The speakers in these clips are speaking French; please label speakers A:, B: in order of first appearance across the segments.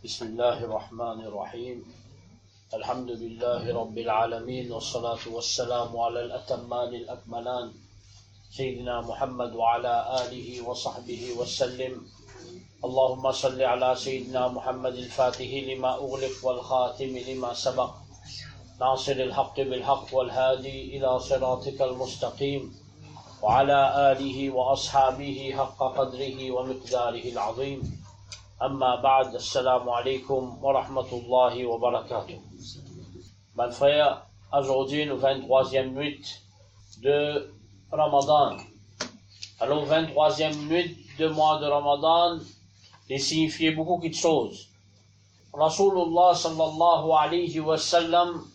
A: بسم الله الرحمن الرحيم الحمد لله رب العالمين والصلاة والسلام على الأتمان الأكملان سيدنا محمد وعلى آله وصحبه وسلم اللهم صل على سيدنا محمد الفاتح لما أغلق والخاتم لما سبق ناصر الحق بالحق والهادي إلى صراطك المستقيم وعلى آله وأصحابه حق قدره ومقداره العظيم أما بعد السلام عليكم ورحمة الله وبركاته. Mes frères, aujourd'hui le 23e nuit de Ramadan. Alors 23e nuit de mois de Ramadan, il signifiait beaucoup de choses. Rasulullah sallallahu alayhi wa sallam,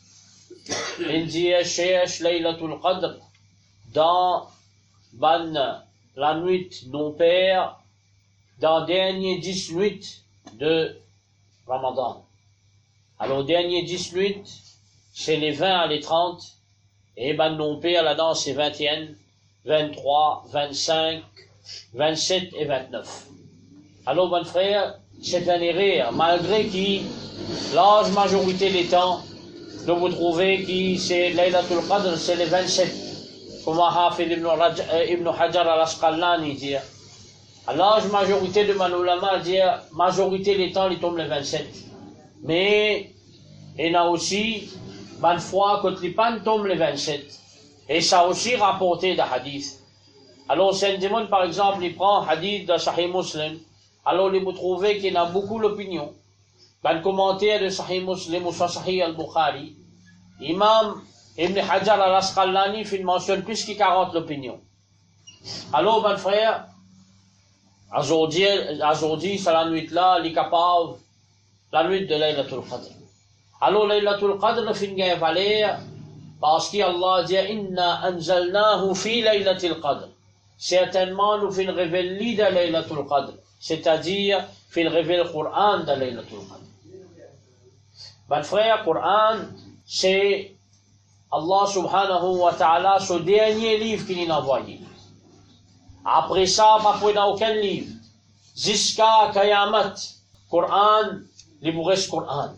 A: il disait cherche Laylatul Qadr dans la nuit non père, dans les dernières 10 nuits de Ramadan. Alors, les dernières 10 nuits, c'est les 20 à les 30, et non père, là-dedans, c'est 21, 23, 25, 27 et 29. Alors, mon frère, c'est un erreur, malgré que l'âge majorité des temps, de vous trouver que c'est Laylatul Qadr, c'est les 27, comme Hafid ibn Hajar al-Asqalani dit. À l'âge majorité de Manoulama dit majorité des temps, il tombe les 27. Mais il y a aussi bonne fois que les pannes tombent les 27. Et ça aussi rapporté de hadith. Alors, Saint-Dimon, par exemple, il prend hadith de Sahih Muslim. Alors, il vous trouvez qu'il y a beaucoup d'opinions. Dans le commentaire de Sahih Muslim ou Sahih al-Bukhari, Imam Ibn Hajar al-Asqalani fait mentionne plus que 40 l'opinion. Alors, mon frère, aujourd'hui, c'est la nuit-là, il est capable, la nuit de Laylatul Qadr. Alors, Laylatul Qadr fait une valeur, parce qu'Allah dit, Inna anzalnahu fi Laylatul Qadr. Certainement, nous faisons révéler de Laylatul Qadr. C'est-à-dire, faisons révéler le Coran de Laylatul Qadr. Mon frère, le Coran, c'est Allah subhanahu wa ta'ala, ce dernier livre qu'il a envoyé. Après ça, pas pour aucun livre. Jusqu'à Kayamat, Coran, il vous reste Coran.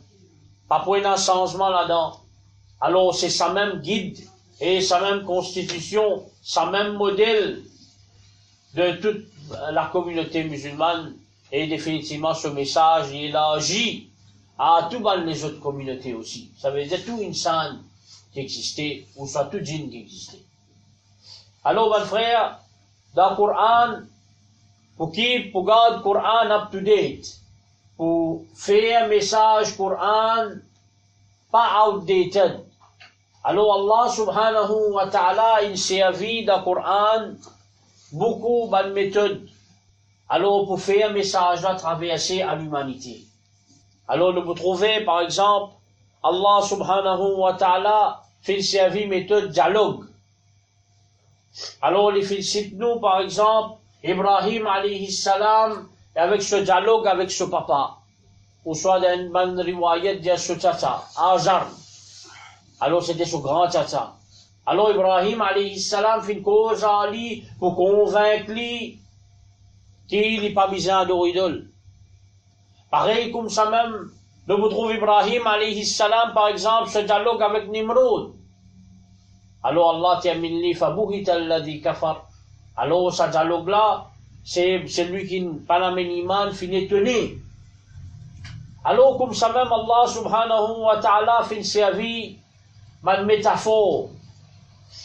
A: Pas pour un changement là-dedans. Alors, c'est sa même guide et sa même constitution, sa même modèle de toute la communauté musulmane. Et définitivement, ce message, il agit à toutes les autres communautés aussi. Ça veut dire tout insan qui existait, ou soit tout djinn qui existait. Alors, mon frère, dans le Coran, pour garder le Coran up-to-date, pour faire un message Coran pas outdated. Alors Allah subhanahu wa ta'ala, il servit dans le Coran beaucoup de méthodes. Alors pour faire un message là traverser à l'humanité. Alors vous trouvez par exemple, Allah subhanahu wa ta'ala fait servir méthode dialogue. Alors, les félicite nous, par exemple, Ibrahim alayhi salam, avec ce dialogue avec ce papa. Ou soit dans une bonne riwayat de ce tata, Ajar. Alors, c'était ce grand tata. Alors, Ibrahim alayhi salam fait une cause à lui pour convaincre lui qu'il n'est pas misant d'idole. Pareil comme ça même, nous vous trouvons Ibrahim alayhi salam, par exemple, ce dialogue avec Nimrod. Alors Allah termine li fabuhita alladhi kafar. Alors ce dialogue-là, c'est celui qui pas la iman finit tenir. Alors comme ça même Allah subhanahu wa ta'ala fait servir une métaphore.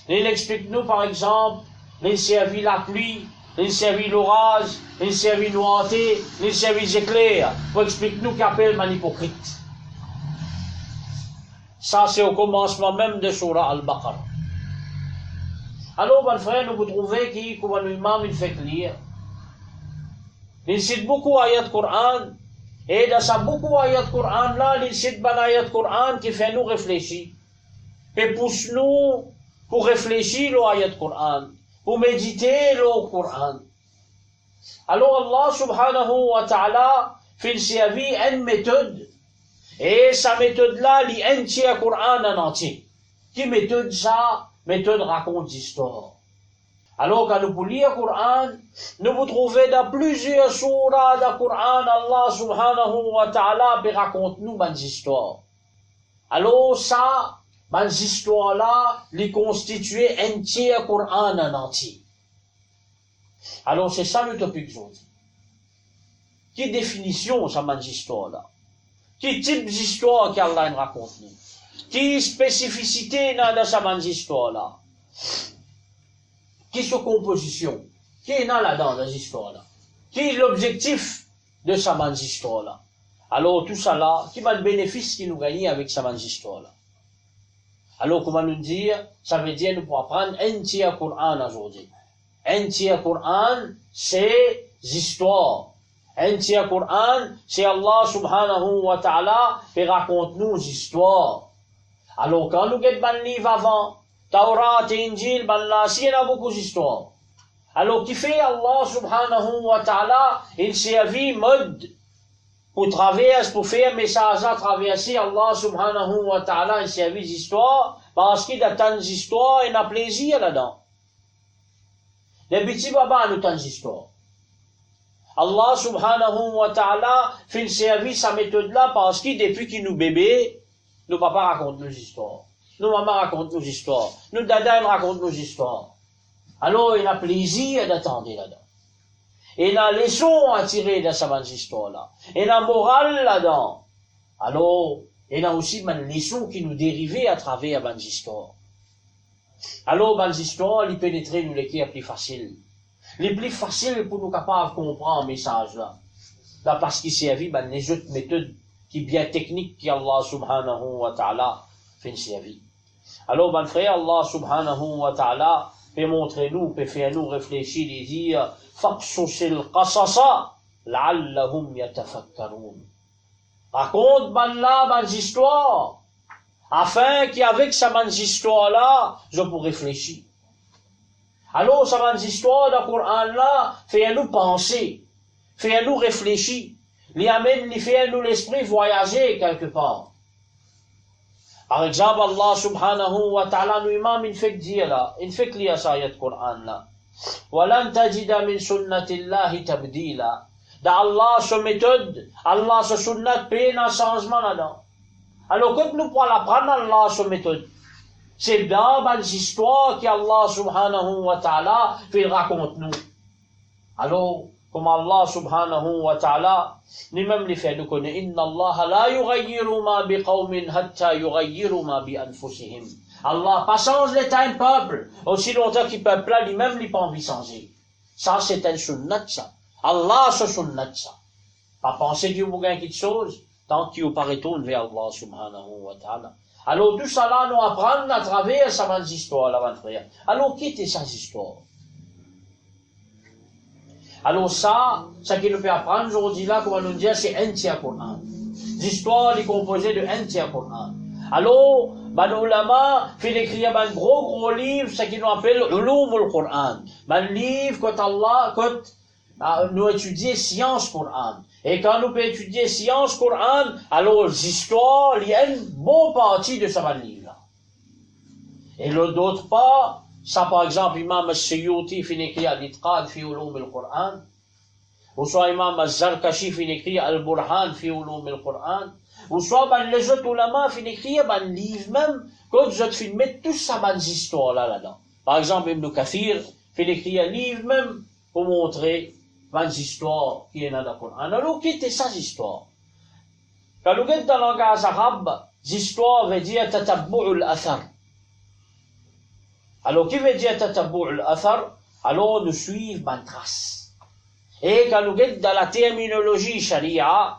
A: Il explique nous par exemple, il servit la pluie, il servit l'orage, il servit noirté, il servit les éclairs. Pour expliquer nous qu'appelle un hypocrite. Ça c'est au commencement même de Surah Al-Baqarah. Alors, mon frère, nous vous trouvez qui, comme l'imam, il fait lire. Il cite beaucoup d'ayats Coran, et dans ces beaucoup d'ayats Coran là, il cite des ayats Coran qui fait nous réfléchir. Et pousse nous pour réfléchir aux ayats Coran, pour méditer le Coran. Alors, Allah subhanahu wa ta'ala fait servir une méthode, et sa méthode là, il entier le Coran en entier. Qui méthode ça? Méthode raconte d'histoire. Alors, quand nous pouvons lire le Coran, nous pouvons trouver dans plusieurs surahs du Coran, Allah subhanahu wa ta'ala raconte nous des histoires. Alors, ça, ces histoires-là, les constituent un tiers Coran en entier. Alors, c'est ça le topic aujourd'hui. Quelle définition, ça, ces histoires-là? Quel type d'histoire qu'Allah raconte nous? Quelle spécificité dans ces histoires-là? Quelle composition? Qui est là-dedans, dans ces histoires-là? Quel est l'objectif de ces histoires-là? Alors, tout ça là, qui va le bénéfice qui nous gagne avec ces histoires-là? Alors, comment nous dire? Ça veut dire, nous pouvons apprendre un tiers Coran aujourd'hui. Un tiers Coran, c'est histoires. Un tiers Coran, c'est Allah subhanahu wa ta'ala qui raconte nous histoires. Alors, quand nous guettons le livre avant, Taurat et Injil, ben là, il y a beaucoup d'histoires. Alors, qui fait Allah subhanahu wa ta'ala, il servi mode pour traverser, pour faire un message à traverser Allah subhanahu wa ta'ala, il servi d'histoire, parce qu'il y a tant d'histoires, il y a plaisir là-dedans. Les petits babas ont tant d'histoires. Allah subhanahu wa ta'ala fait servir sa méthode là parce que depuis qu'il nous bébé, nos papas racontent nos histoires. Nos mamans racontent nos histoires. Nos dadas racontent nos histoires. Alors, il a plaisir d'attendre là-dedans. Et il y a leçon à tirer de ces histoires-là. Et il y a morale là-dedans. Alors, il y a aussi une leçon qui nous dérivait à travers ces histoires. Alors, ces histoires, ils pénétraient nous les plus faciles. Les plus faciles pour nous capables de comprendre le message là. Là, parce qu'il servit les autres méthodes qui bien techniques qu'Allah subhanahu wa ta'ala fait servir. Alors, mon frère, Allah subhanahu wa ta'ala peut montrer nous, peut faire nous réfléchir et dire, faqsusil qasasa, la'allahum yatafakkarun. Raconte, les histoires, afin qu'avec ces histoires-là, je pourrais réfléchir. Alors, ces histoires dans le Coran-là, fait nous penser, fait nous réfléchir, les amène, fait nous l'esprit voyager quelque part. Par exemple, Allah subhanahu wa ta'ala nous-mêmes, il fait dire là, il fait lire ça ayat Coran là. وَلَنْ تَجِدَ مِنْ سُنَّةِ اللَّهِ تَبْدِيلًا. Dans Allah, sa méthode, Allah, sa sunnat, paye un changement là-dedans. Alors, quand nous pouvons apprendre Allah, sa méthode, c'est dans les histoires qu'Allah subhanahu wa ta'ala fait raconte nous. Alors, comme Allah subhanahu wa ta'ala, nous-mêmes les fait nous connaître, Inna Allah la yughayyiru ma biqawmin hatta yughayyiru ma bi anfusihim. Allah pas change l'état d'un peuple, aussi longtemps qu'il peuple là, lui-même, il pas envie de changer. Ça, c'est un sunnat, ça. Allah, c'est sunnat, ça. Pas penser Dieu vous gagne quelque chose, tant qu'il pas retourne vers Allah subhanahu wa ta'ala. Alors, tout ça là, nous apprendre à travers ces histoires là, mon frère. Alors, qui était ces histoires? Alors, ça qui nous fait apprendre aujourd'hui là, comment nous dire, c'est un tiers Coran. L'histoire est composée de un tiers Coran. Alors, nos ulama fait écrire un gros livre, ce qu'ils nous appellent Ulumul Coran. Un livre quand Allah, quand nous étudions science Coran. Et quand nous pouvons étudier science Coran, alors l'histoire, il y a une bonne partie de ce livre-là. Et d'autre part, ça par exemple, Imam al-Suyuti fait écrire Al-Itqad fi Ulum al-Quran, ou soit Imam al-Zarkashi fait écrire Al-Burhan fi Ulum al-Quran, ou soit les autres ulama fait écrire un livre même, quand je te mettre tout ça dans les histoires là-dedans. Par exemple, Ibn Kathir fait écrire un livre même pour montrer les histoires qui est dans le Coran. Alors, qui était ces histoires? Quand nous regardons dans le langage arabe, l'histoire veut dire tatabbu'ul athar. Alors, qui veut dire tatabbu'ul athar? Alors, nous suivons une trace. Et quand nous regardons dans la terminologie sharia,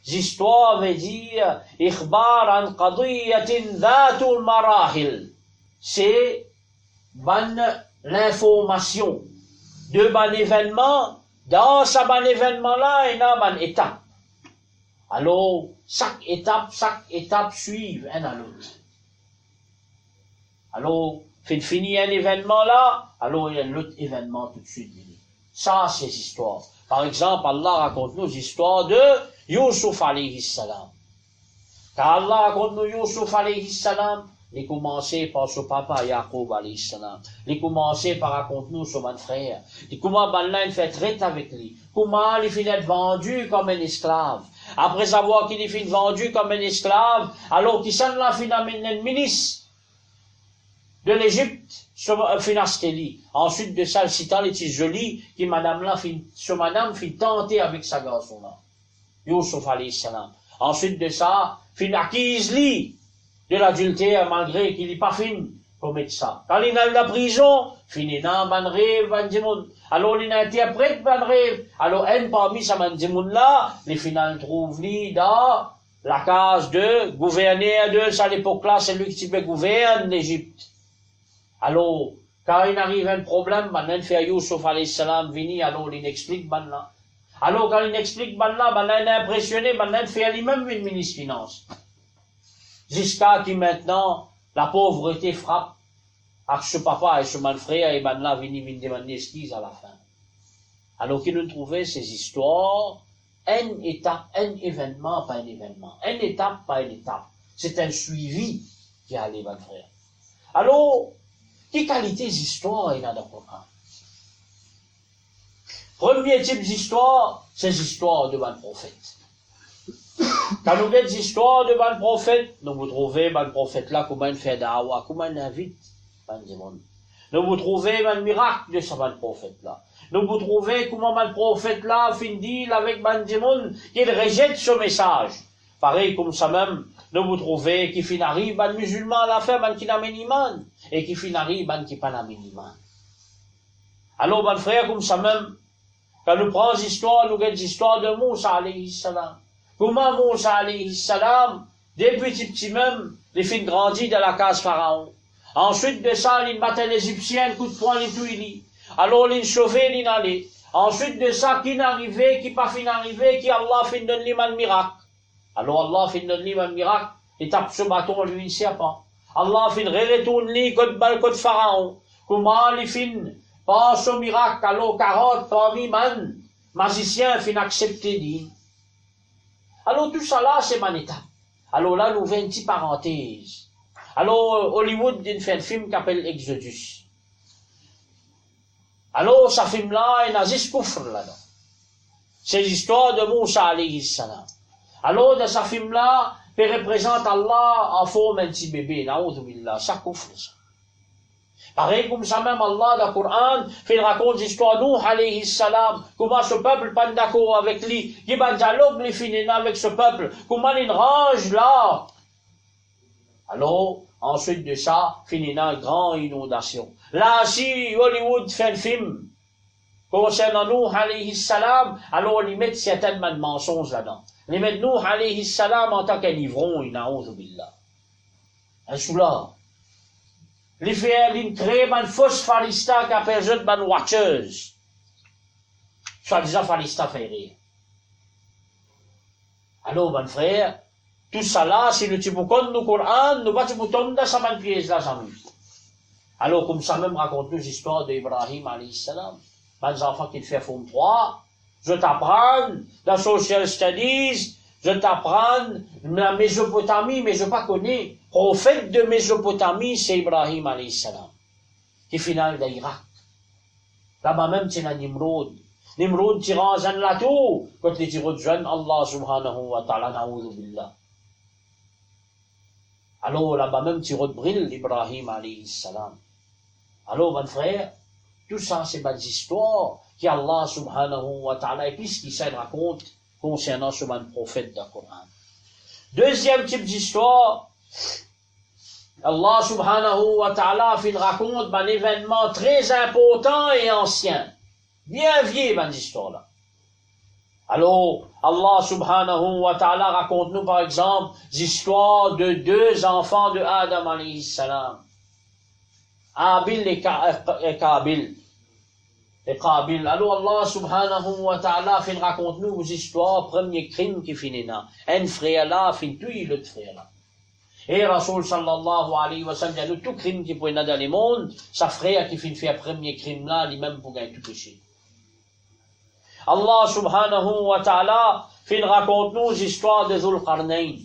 A: l'histoire veut dire ikhbar an qadiyatin dhatul marahil. C'est l'information de événement. Dans ce événement-là, il y a une étape. Alors, chaque étape suit un à l'autre. Alors, fait finir un événement là, alors il y a un autre événement tout de suite. Ça, c'est l'histoire. Par exemple, Allah raconte nous l'histoire de Yusuf alayhi salam. Quand Allah raconte nous Yusuf alayhi salam, Il commençait par ce papa Yaqub alayhi salam. Il commençait par raconter nous sur mon frère. Il comment il fait traiter avec lui. Comment il finit être vendu comme un esclave. Après avoir qu'il est fini vendu comme un esclave, alors qu'il s'en l'a fini un ministre de l'Égypte, Finasteli. Ensuite de ça, le citant les petits jolis, qui madame fit tenter avec sa garçon là. Yusuf alayhi salam. Ensuite de ça, fin acquise lui de l'adultère malgré qu'il n'est pas fin commettre ça. Quand il est dans la prison, fini dans ban rêve, ban dimoun. Alors il interprète ban rêve. Alors un parmi sa ban dimoun là, les finales trouvent lui dans la case de gouverneur de à l'époque là, c'est lui qui gouverne l'Égypte. Alors, quand il arrive un problème, ban fait Yusuf alayhi salam venir, alors il explique ban là. Alors, quand il explique ban là, ban est impressionné, ban fait lui-même une ministre finance. Jusqu'à qui maintenant, la pauvreté frappe, avec ce papa et ce mal frère, et ban là, vini demander excuse à la fin. Alors qu'il nous trouvait ces histoires, une étape, un événement par un événement, une étape par une étape. C'est un suivi qui allait, ban frère. Alors, quelle qualité d'histoire il y a dans le Coran? Premier type d'histoire, c'est l'histoire de ban prophète. Quand nous avons des histoires de ban prophète, nous vous trouvez ban prophète là, comment il fait da'wa, comment il invite ban démon. Nous vous trouvez ban miracle de ce ban prophète là. Nous vous trouvez comment ban prophète là finit avec ban démon, qu'il rejette ce message. Pareil comme ça même, nous vous trouvez qui finit ban musulman à la fin, ban qui n'a iman, et qui finit ban qui pas n'a iman. Alors ban frère comme ça même, quand nous prenons l'histoire, nous avons l'histoire de Moussa alayhi salam. Comment Moussa alayhi salam, depuis petit même, les filles grandit dans la case pharaon. Ensuite de ça, il battait l'Égyptien, coup de poing, il tout il. Alors il chauffait, il allait. Ensuite de ça, qui n'arrivait, qui pas fin arrivé, qui Allah fin donne lui un miracle. Alors Allah fin donne lui un miracle, il tape ce bâton, lui, il sait pas. Allah fin retourne lui, côte pharaon. Comment il fin, pas ce miracle, alors 40 parmi man, magiciens fin accepter dit. Alors tout ça là, c'est mon étape. Alors là, nous avons une petite parenthèse. Alors, Hollywood a fait un film qui s'appelle Exodus. Alors, ce film-là, il y a un kufr là-dedans. C'est l'histoire de Moussa alayhi salam. Alors, dans ce film-là, il représente Allah en forme d'un petit bébé. Na'oudhu billah. Ça kufr, ça. Pareil comme ça même Allah dans le Coran, il raconte l'histoire de Nuh alayhi salam, comment ce peuple pas d'accord avec lui, il va dialogue les finit avec ce peuple, comment il range là. Alors, ensuite de ça, finit une grande inondation. Là, si Hollywood fait un film concernant Nuh alayhi salam, alors ils mettent certainement de mensonges là-dedans. Ils mettent Nuh alayhi salam en tant qu'un ivron, na'oudhu billah. Un soulard. Les faire une crée ban fausse farista qui appelle eux ban watchers. Soit disant farista fait rire. Alors, ban frère, tout ça là, si nous t'iboucons nous Coran, nous pas t'iboucons dans sa ban pièce là, ça alors, comme ça même raconte nous l'histoire d'Ibrahim alayhi salam. Ban enfants qui fait forme 3, je t'apprends dans social studies, je t'apprends la Mésopotamie, mais je pas connais. Prophète de Mésopotamie, c'est Ibrahim alayhi salam, qui final d'Irak. Là-bas même, c'est la Nimrod. Nimrod tirant en la tour, quand les tirants jeunes, Allah subhanahu wa ta'ala, na'oudhu billah. Alors, là-bas même, tirant brille, Ibrahim alayhi salam. Alors, mon frère, tout ça, c'est des histoires qu'Allah subhanahu wa ta'ala, et puis ce qu'il s'en raconte concernant ce prophète dans le Coran. Deuxième type d'histoire, Allah subhanahu wa ta'ala raconte un événement très important et ancien. Bien vieux, cette histoire-là. Alors, Allah subhanahu wa ta'ala raconte nous par exemple l'histoire de deux enfants de Adam alayhi salam. Abil et Kabil. Alors Allah subhanahu wa ta'ala raconte nous l'histoire, premier crime qui finit là. Un frère là, fin tout l'autre frère là. Et Rasoul sallallahu alayhi wa sallam, il y a tout crime qui peut être dans le monde, sa frère qui fait le premier crime là, lui-même pour gagner tout péché. Allah subhanahu wa ta'ala raconte nous l'histoire de Dhul Qarnayn.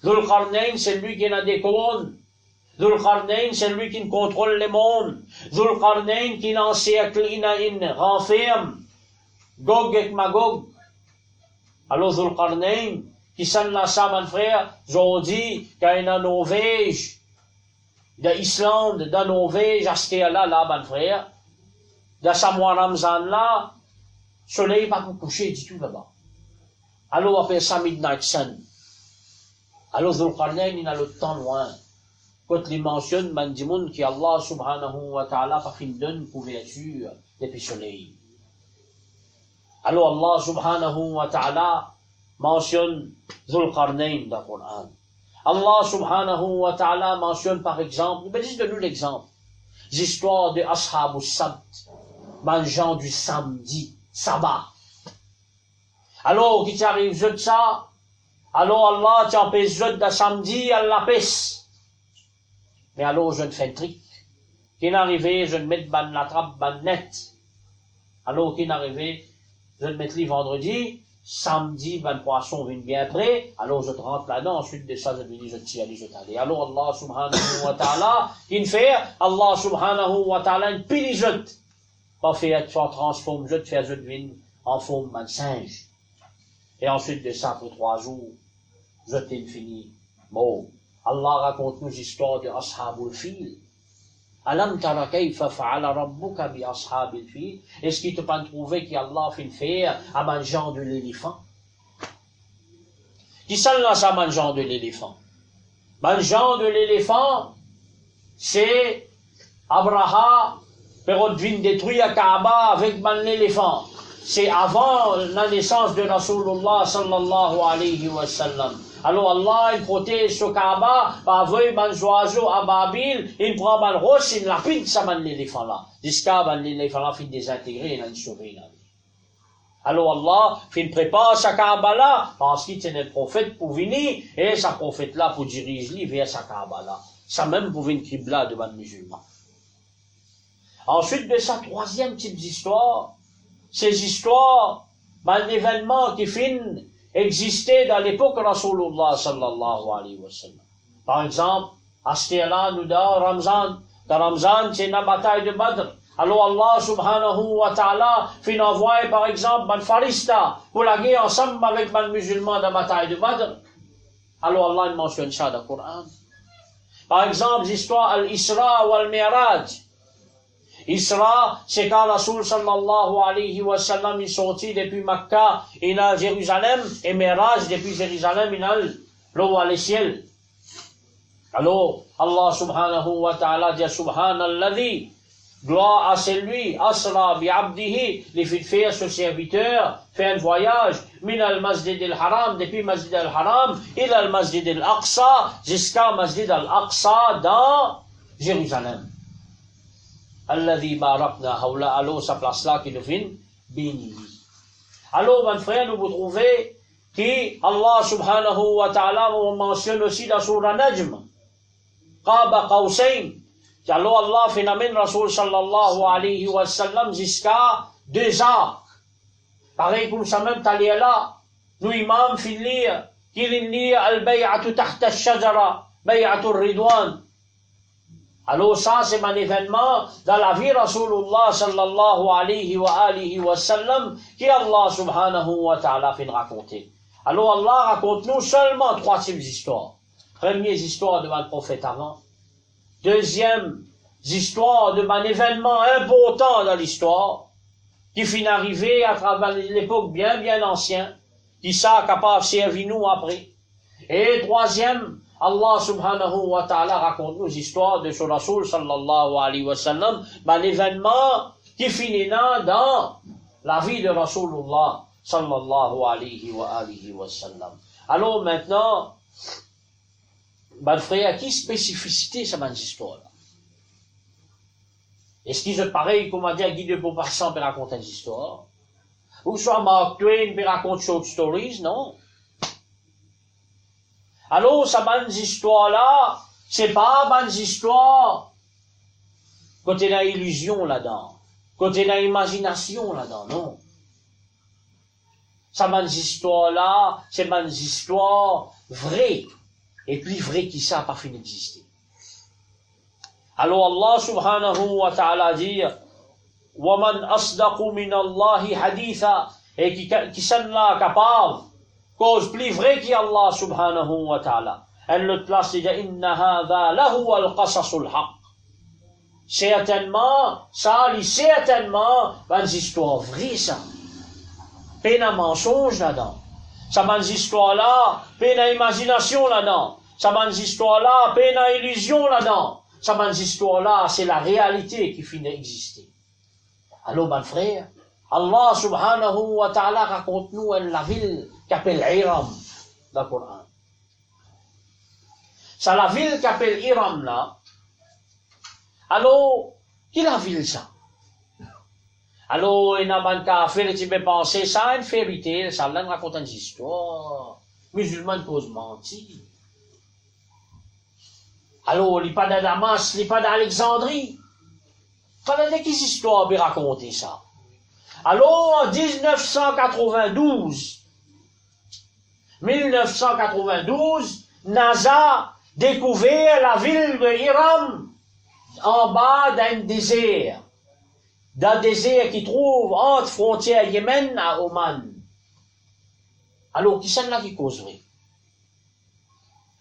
A: Dhul Qarnayn, c'est lui qui a des couronnes. Dhul Qarnayn, c'est lui qui contrôle les mondes. Dhul Qarnayn, qui encercle, il renferme Gog et Magog. Alors Dhul Qarnayn, qui s'en l'a mon frère, ont dit qu'il y a une Norvège, d'Islande, de Norvège, à ce là, mon frère, de Samoa Ramzan là, soleil pas pour coucher du tout là-bas. Alors on appelle ça Midnight Sun. Alors Dhul Qarnayn, il a le temps loin. Quand il mentionne, man dit moun qui Allah subhanahu wa ta'ala pas fin donne couverture depuis soleil. Alors Allah subhanahu wa ta'ala mentionne Dhul Qarnayn dans le Coran. Allah subhanahu wa ta'ala mentionne par exemple, donne-nous l'exemple, l'histoire de Ashab al-Sabt, mangeant du samedi, sabbat. Alors, qui t'arrive de ça, alors Allah t'empêche de samedi, Allah pèse. Mais alors, je ne fais un trick. Qui n'arrivait, je ne mets ban la trappe, ban net. Alors, qui n'arrivait, je ne mets les vendredi, samedi, ban poisson vient bien prêt. Alors, je te rentre là-dedans, ensuite de ça, je lui dis, je t'y allais, je t'allais. Alors, Allah subhanahu wa ta'ala, il fait, Allah subhanahu wa ta'ala, une pilijote. Pas fait, tu en transformes, je te fais, je te vine, en forme d'un singe. Et ensuite de ça, pour 3 jours, je t'ai fini, mort. Allah raconte-nous l'histoire de Ashabul Fil. Alam tara kayfa fa'ala rabbuka bi Ashabil Fil. Est-ce qu'il te pas trouvé qu'Allah fait faire à mangeant de l'éléphant? Qui s'en lance à mangeant de l'éléphant? Mangeant de l'éléphant, c'est Abraha, période vient détruire Kaaba avec l'éléphant. C'est avant la naissance de Rasulullah sallallahu alayhi wa sallam. Alors Allah, il protège ce Kaaba, par veuille, ban oiseau à Babil, il prend ban roche, il lapide ça, ban l'éléphant là. Jusqu'à ban l'éléphant là, il désintégrer, il a sauvé la vie. Alors Allah, il prépare sa Kaaba là, parce qu'il est un prophète pour venir, et sa prophète là pour diriger vers sa Kaaba là. Ça même pour venir Qibla devant les musulmans. Ensuite de sa troisième type d'histoire, ces histoires, un événement qui finit existait dans l'époque de Rasulullah sallallahu alayhi wa sallam. Par exemple, à ce là nous dans Ramzan. Dans Ramzan, c'est la bataille de Badr. Alors Allah subhanahu wa ta'ala fait envoyer par exemple un farista pour la guerre ensemble avec les musulmans dans la bataille de Badr. Alors Allah il mentionne ça dans le Coran. Par exemple, l'histoire al-Isra ou al-Mi'raj. Isra, c'est quand Rasul sallallahu alayhi wa sallam est sorti depuis Makkah et à Jérusalem, et Miraj depuis Jérusalem, il a l'eau les ciels. Alors, Allah subhanahu wa ta'ala dit subhanalladhi, gloire à celui, asra bi abdihi, les fait faire ce serviteur, fait un voyage, min al-masjid al-haram, depuis masjid al-haram, il al-masjid al-aqsa, jusqu'à masjid al-aqsa dans Jérusalem. Alladhi barakna hawla, alors sa place là qui devient bénie. Alors, mon frère, nous vous trouvez que Allah subhanahu wa ta'ala mentionne aussi dans Surah Najm. Qaba Qawsayn. Alors Allah phénomène Rasul sallallahu alayhi wa sallam jusqu'à 2 arcs. Pareil comme ça même, t'allais là. Nous imam fi lire, qu'il lire al-bay'atu tahta al-shajara, bay'atu al-ridwan. Alors ça, c'est un événement dans la vie Rasulullah sallallahu alayhi wa sallam qui Allah subhanahu wa ta'ala fait raconter. Alors Allah raconte-nous seulement 3 types d'histoires. Première histoire de un prophète avant. Deuxième histoire de un événement important dans l'histoire qui finit arrivé à travers l'époque bien ancienne, qui ça capable de servir nous après. Et troisième, Allah subhanahu wa ta'ala raconte-nous l'histoire de son Rasul sallallahu alayhi wa sallam, l'événement qui finit dans la vie de Rasulullah sallallahu alayhi wa sallam. Alors maintenant, frère, qui spécificité ça cette histoire-là? Est-ce qu'il est pareil, comme on dit à Guy de Maupassant pour raconter des histoires? Ou soit Mark Twain pour raconter short stories? Non. Alors, ces bonnes histoires-là, c'est pas bonnes histoires quand il y a illusion là-dedans, quand il y a imagination là-dedans, non. Ces bonnes histoires-là, c'est bonnes histoires vraies, Et plus vrai qu'il ça pas fini d'exister. Alors Allah subhanahu wa ta'ala dit وَمَنْ أَصْدَقُ مِنَ اللَّهِ حَدِيثًا, et qui sont là capable, cause plus vrai qu'Allah subhanahu wa ta'ala. Elle le place et dit إِنَّ هَذَا لَهُوَ الْقَصَصُ الْحَقِّ. Certainement, ça, certainement, des histoires vraies, ça. Pas un mensonge là-dedans. Ça, des histoires-là, pas une imagination là-dedans. Ça, des histoires-là, pas une illusion là-dedans. Ça, des histoires-là, c'est la réalité qui finit d'exister. Alors, mon frère, Allah subhanahu wa ta'ala raconte-nous la ville qu'appelle Iram dans le Coran. C'est la ville qu'appelle Iram là. Alors, qui la ville ça? Alors, il n'a pas qu'à faire, tu peux penser, ça, une vérité, ça, là, raconte une histoire. Musulman cause mentir. Alors, il n'est pas de Damas, il n'est pas d'Alexandrie. Pas de quelle histoire peut raconter ça? Alors, en 1992, NASA découvert la ville de Iram en bas d'un désert qui trouve entre frontières Yémen à Oman. Alors, qui c'est là qui causerait?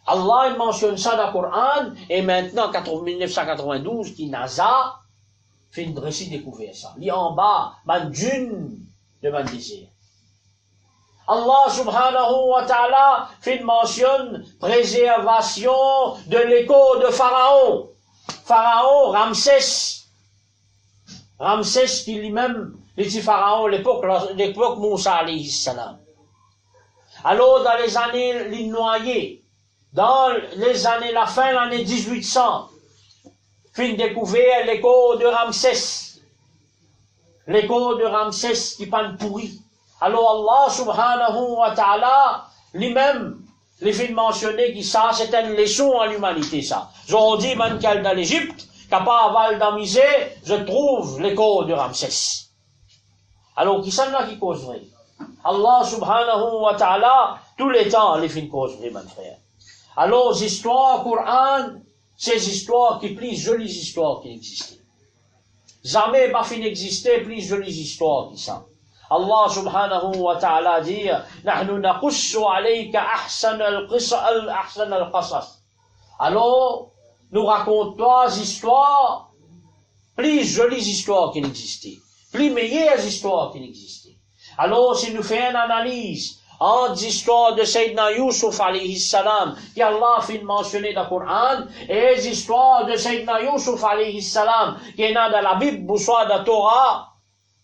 A: Allah il mentionne ça dans le Coran, et maintenant, en 1992, qui NASA fait une récit découvert ça. Il est en bas, ban dune de ban désert. Allah subhanahu wa ta'ala fait une mention préservation de l'écho de Pharaon. Pharaon, Ramsès qui lui-même, les petits pharaons, l'époque Moussa alayhi salam. Alors, dans les années, les noyés, dans les années, la fin de l'année 1800, fin découvert l'écho de Ramsès. L'écho de Ramsès qui pan pourri. Alors Allah subhanahu wa ta'ala, lui-même, les films mentionnés qui ça, c'est une leçon à l'humanité, ça. J'en dis, man, qu'elle dans l'Égypte, capable d'amisée, je trouve l'écho de Ramsès. Alors, qui sont là qui causerait? Allah subhanahu wa ta'ala, tous les temps, les films causerait, mon frère. Alors, les histoires, Coran, ces histoires qui plus jolies histoires qui existent. Jamais pas fin d'exister plus jolies histoires qui sont. Allah subhanahu wa ta'ala dit نحن نقص عليك أحسن القصص. Alors, nous racontons trois histoires, plus jolies histoires qui n'existaient, plus meilleures histoires qui n'existaient. Alors, si nous faisons une analyse entre l'histoire de Sayyidina Yusuf alayhi salam, qui Allah fait mentionner dans le Coran, et l'histoire de Sayyidina Yusuf alayhi salam, qui est dans la Bible ou soit dans la Torah,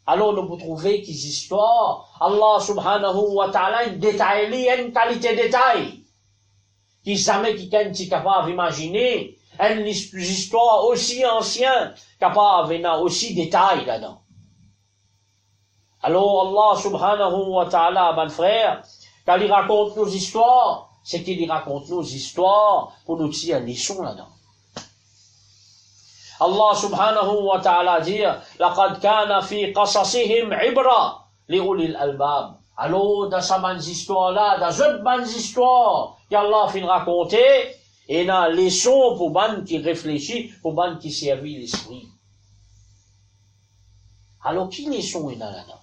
A: alors nous pouvons trouver qu'ils histoires, Allah subhanahu wa ta'ala, une qualité de détail, qui jamais quelqu'un est capable d'imaginer, une histoire aussi ancienne, capable d'avoir aussi de détails là-dedans. Alors Allah subhanahu wa ta'ala, mon frère, quand il raconte nos histoires, c'est qu'il raconte nos histoires pour nous tirer une leçon là-dedans. Allah subhanahu wa ta'ala dit لَقَدْ كَانَ فِي قَصَصِهِمْ عِبْرًا لِأُولِي الْأَلْبَابِ. Alors, dans sa bonne histoire-là, dans cette bonne histoire qu'Allah fait raconter, et dans les leçons pour ban qui réfléchit, pour ban qui servit l'esprit. Alors, qui leçon est là-dedans?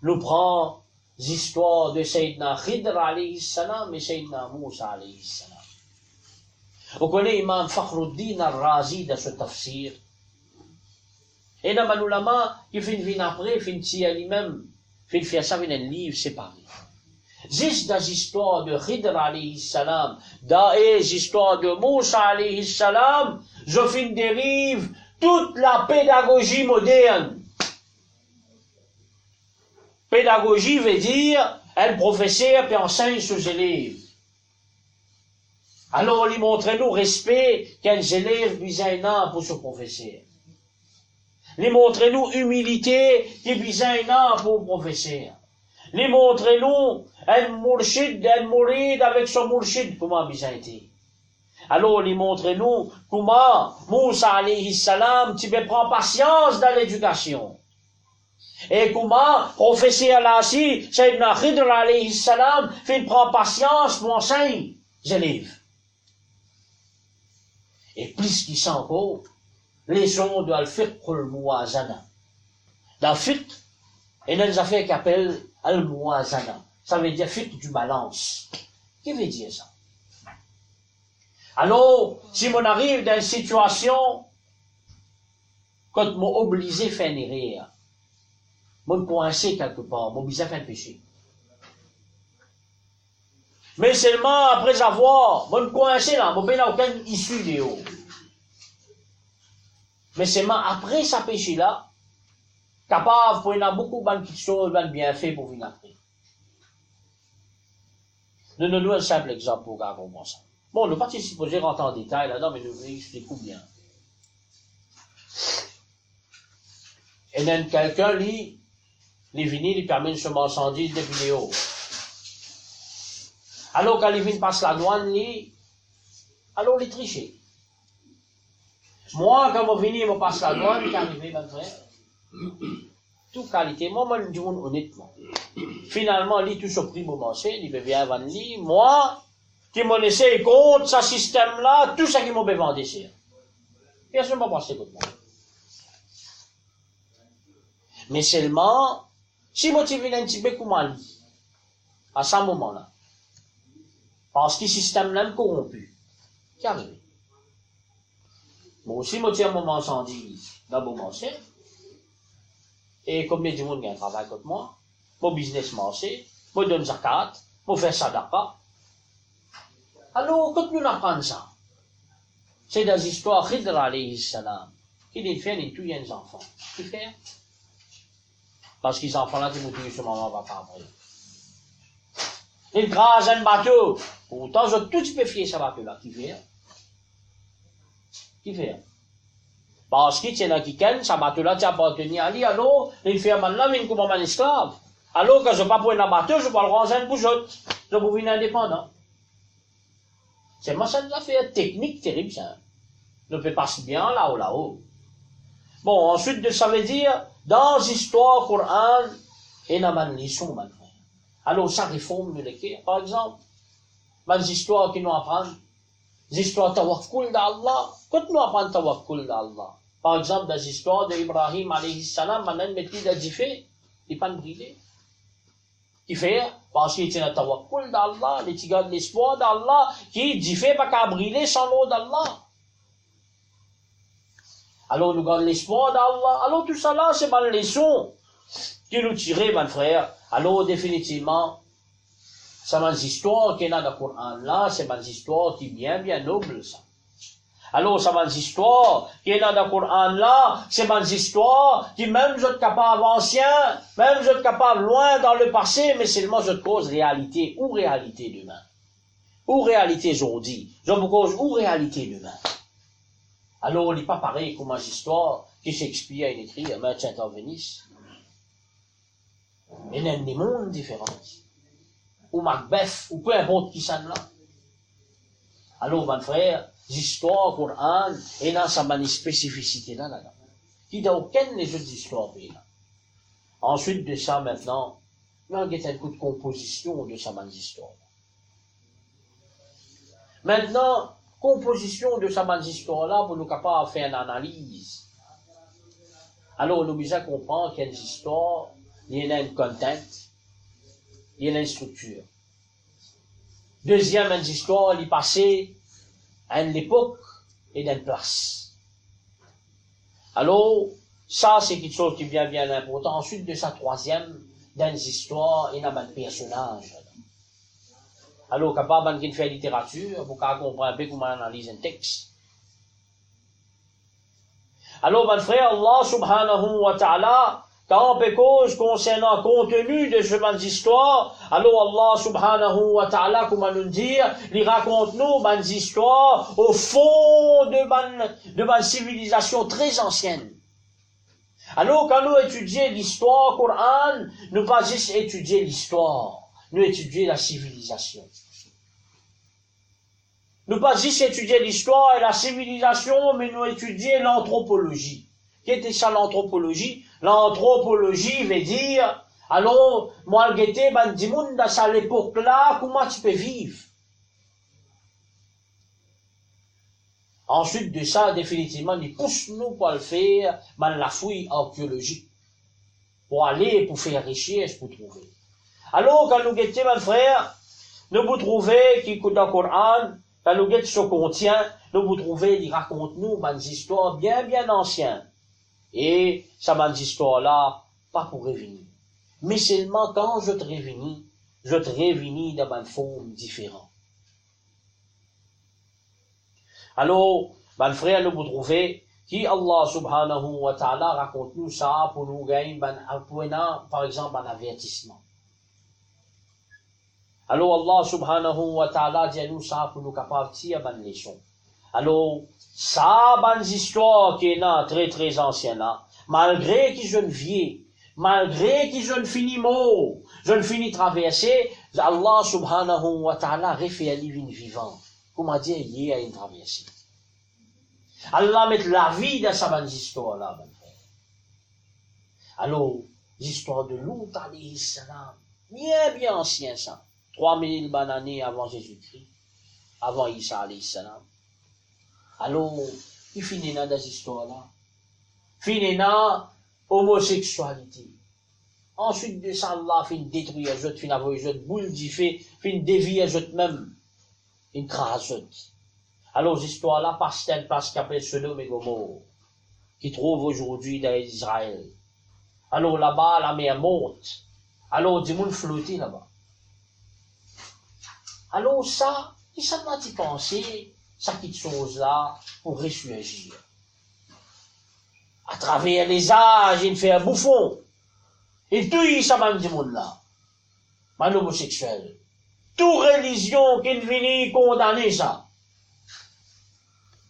A: Nous prenons l'histoire de Sayyidina Khidr alayhi salam et Sayyidina Moussa alayhi salam. Vous connaissez Imam Fakhruddin al-Razi dans ce tafsir. Et dans les ulama qui viennent après, viennent tirer lui-même, viennent faire ça dans un livre séparé. Juste dans l'histoire de Khidr alayhi salam, dans l'histoire de Moussa alayhi salam, je finis dérive toute la pédagogie moderne. Pédagogie veut dire un professeur qui enseigne ses élèves. Alors, il montre-nous respect qu'un élève bisaïna pour ce professeur. Il montre-nous humilité qui bisaïna pour le professeur. Il montre-nous un mourid avec son mourchid, comment bisaïté. Alors, il montre-nous comment Moussa alayhi salam, tu peux prendre patience dans l'éducation. Et comment, professeur Lassi, Sayyidina Khidr alayhi salam, fait prendre patience pour enseigner les élèves. Et plus qu'il s'en encore, les sons de al-fiqh al-muwazana. Dans le fiqh, il y a des affaires qui appellent al-muwazana. Ça veut dire fiqh du balance. Qu'est-ce que veut dire ça? Alors, si on arrive dans une situation, quand on est obligé de faire une erreur, on est coincé quelque part, on est obligé de faire un péché. Mais seulement après avoir, on est coincé là, on n'a aucune issue de haut. Mais seulement après ce péché-là, capable pour y avoir beaucoup de choses bien fait pour venir après. Nous donnons un simple exemple pour comprendre ça. Bon, nous ne pas supposer rentrer en détail là-dedans, mais nous expliquons bien. Et même quelqu'un, les vinyles, il permet de se marchandiser des vidéos. Alors, quand les vinyles passent la douane, alors, il triche. Moi, quand mon vinyle me passe la douane, qu'arrivé, mon frère, toute qualité, moi, je dis honnêtement. Finalement, il tout ce prix, il veut bien vendre, moi, qui m'ont laissé contre ce système-là, tout ça qui m'a vendu, c'est. Qu'est-ce que m'a passé contre moi? Mais seulement, si moi, tu viens un petit peu comme mal, à ce moment-là, parce que le système-là est corrompu, qui arrive? Moi aussi, moi, tiens, mon marchandise, d'abord, marché, et combien de monde qui a un travail contre moi, mon business marché, moi, donne zakat, moi, fais sadaqa. Alors, quand nous apprenons ça, c'est des histoires Khidr alayhi salam, qui les fait tous les enfants. Tu fais? Parce que les enfants-là, qui m'ont dit, ce maman va pas mourir. Ils crasent un bateau. Pourtant, je tout peux fier ce bateau-là. Qui fait? Qui fait? Parce qu'il y en a qui ken, ce bateau-là, tu appartenu à lui, alors, il fait maintenant, mais comme un esclave. Alors, quand je ne peux pas prendre un bateau, je peux le ranger une bougeotte. Je peux devenir indépendant. C'est moi, ça nous a fait une technique terrible, ça. Ne fait pas si bien là-haut, là-haut. Bon, ensuite, ça veut dire, dans l'histoire Coran, il y a une leçon, maintenant. Alors, ça réforme de l'écrire. Par exemple, les histoires qui nous apprennent, les histoires tawakkul d'Allah. Quand nous apprenons tawakkul d'Allah, par exemple, des histoires d'Ibrahim alayhi salam, maintenant, mettez des diffés, il n'est pas brûlé. Qui fait, parce qu'il y a un tawakkul d'Allah, les tigres de l'espoir d'Allah, qui dit fait pas qu'à brûler sans l'eau d'Allah. Alors, nous gardons l'espoir d'Allah. Alors, tout ça là, c'est une leçon qui nous tire, mon frère. Alors, définitivement, c'est une histoire qui est dans le Coran là, c'est une histoire qui est bien, bien noble, ça. Alors, c'est une histoire qui est dans le Coran là, c'est une histoire qui, même je suis capable ancien, même je suis capable loin dans le passé, mais seulement je cause réalité, ou réalité demain. Ou réalité aujourd'hui. Je vous cause ou réalité demain. Alors, il n'est pas pareil comme une histoire qui Shakespeare a écrit à Merchant of Venice. Il y a des mondes différents. Ou Macbeth, ou peu importe qui ça là. Alors, mon frère, l'histoire Coran, et dans sa spécificité là-dedans. Qui n'a aucune des autres histoires là. Ensuite de ça, maintenant, il y a un coup de composition de sa histoire. Maintenant, composition de sa histoire-là, pour nous capables de faire une analyse. Alors, nous devons comprendre qu'il y a une histoire, il y a une content, il y a une structure. Deuxième, une histoire, il est passé à une époque et d'une place. Alors, ça, c'est quelque chose qui est bien, bien important. Ensuite de sa troisième, dans les histoires, il y a un personnage. Alors, capable de faire littérature, pour qu'on comprenne un peu comment on analyse un texte. Alors, mon frère, Allah subhanahu wa ta'ala, quand on cause concernant le contenu de cette histoire, alors Allah subhanahu wa ta'ala, comment nous dire, il raconte nous des histoires au fond de ma civilisation très ancienne. Alors, quand nous étudions l'histoire Coran, nous pas juste étudier l'histoire, nous étudions la civilisation. Nous pas juste étudier l'histoire et la civilisation, mais nous étudier l'anthropologie. Qu'est-ce que ça l'anthropologie? l'anthropologie veut dire, alors, moi, le guetté, ben, dis-moi, dans cette époque-là, comment tu peux vivre? Ensuite de ça, définitivement, il pousse-nous pour le faire, ben, la fouille archéologique. Pour aller, pour faire richesse, pour trouver. Alors, quand nous guettons, mon frère, nous vous trouvez, qui dans le Coran, quand nous guettons ce contient, nous vous trouvez, il raconte-nous, des histoires bien, bien anciennes. Et, ça, des histoires-là, pas pour revenir. Mais seulement quand je te réunis dans une forme différente. Alors, mon frère, nous vous trouvez, qui Allah subhanahu wa ta'ala raconte nous ça pour nous gagner, par exemple, un avertissement. Alors, Allah subhanahu wa ta'ala dit à nous ça pour nous capables de tirer une leçon. Alors, ça, bonne histoire qui est là, très, très ancienne là, malgré qu'ils je ne viens, malgré qu'ils je ne finis mot, je ne finis traverser, Allah subhanahu wa ta'ala refait à une vivante. Comment dire, il y a une traversée. Allah met la vie dans sa bonne histoire là, mon frère. Alors, l'histoire de Lut alayhi salam, bien, bien ancien ça. 3000 années avant Jésus-Christ, avant Isa alayhi salam. Alors, il finit dans des histoires-là. Finit dans homosexualité. Ensuite de ça, Allah finit détruire les autres, finit avoir les autres boules d'ifé, finit dévier les autres même. Une crasette. Alors, cette histoire-là passe-t-elle parce qu'appelle Sodome et Gomorrhe, qui trouve aujourd'hui dans Israël. Alors, là-bas, la mer monte. Alors, du monde flotter là-bas. Alors, ça, qui ça m'a-t-il pensé, ça petite chose-là, pour ressurgir? À travers les âges, il fait un bouffon. Et tout, ça m'a dit monde-là. Un homosexuel. Toute religion qui vient condamner ça.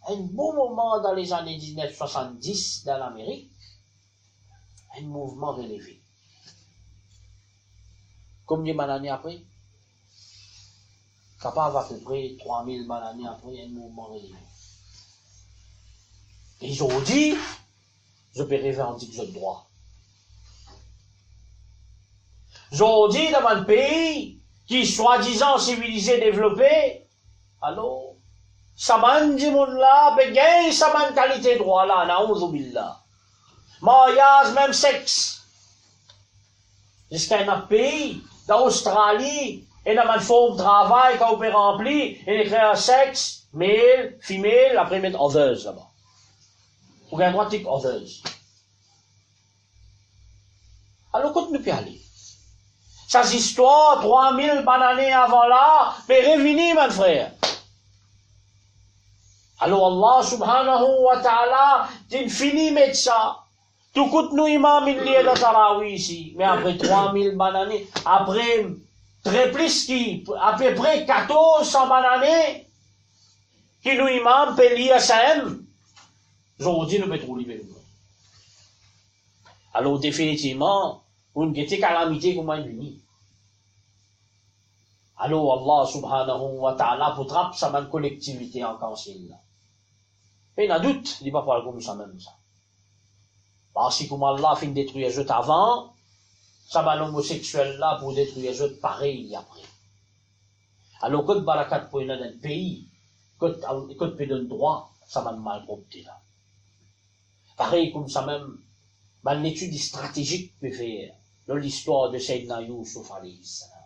A: Un bon moment dans les années 1970 dans l'Amérique, un mouvement relevé. Combien d'années après? Capable à peu près 3000 années après, un mouvement relevé. Ils ont dit, je peux revendiquer ce droit. Ils ont dit dans un pays qui soi-disant civilisé, développé, alors, ça man dit monde là, ben gagne ça man qualité de droit là, na'oudhu billah. Mariage, même sexe. Jusqu'à un pays, d'Australie, et dans une forme de travail qu'on peut remplir, et écrire un sexe, male, female, après mettre others là-bas. Ou bien droit tic others. Alors, quand nous peut aller? Ces histoires, 3000 années avant là, mais revenez, mon frère. Alors Allah subhanahu wa ta'ala, dit fini met ça. Tout coûte nous imam il lié de Tarawi ici. Mais après 3000 années, après, très plus qui, à peu près 1400 années, qui nous imam peut lier SM. Aujourd'hui, nous pouvons trouver. Alors, définitivement, une calamité comme une unie. Alors, Allah subhanahu wa ta'ala, pour trapper sa collectivité en cancel là. Et il y a doute, il ne va pas comme ça même ça. Parce que comme Allah fin détruire les autres avant, ça va l'homosexuel là pour détruire les autres pareil après. Alors, quand barakat pour un pays, quand peut donner droit, ça va mal propter là. Pareil comme ça même, une étude stratégique peut faire dans l'histoire de Sayyidina Yusuf alayhi salam.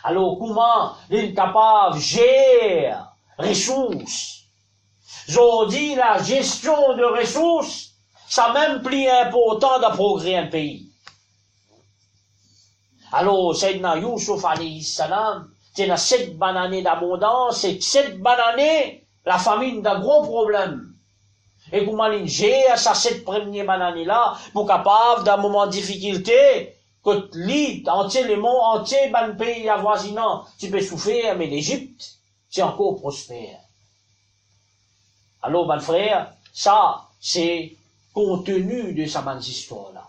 A: Alors, comment l'incapable gère ressources? J'en dis la gestion de ressources, ça même plus important de progrès un pays. Alors, Sayyidina Yusuf alayhi salam, c'est dans 7 bonnes années d'abondance, et 7 bonnes années, la famine d'un gros problème. Et comment il gère ça 7 premières bonnes années là, pour capable d'un moment de difficulté, que l'île, entier le monde entier, ben pays avoisinant, tu peux souffrir, mais l'Égypte, c'est encore prospère. Alors, ben frère, ça, c'est contenu de sa bonne histoire-là.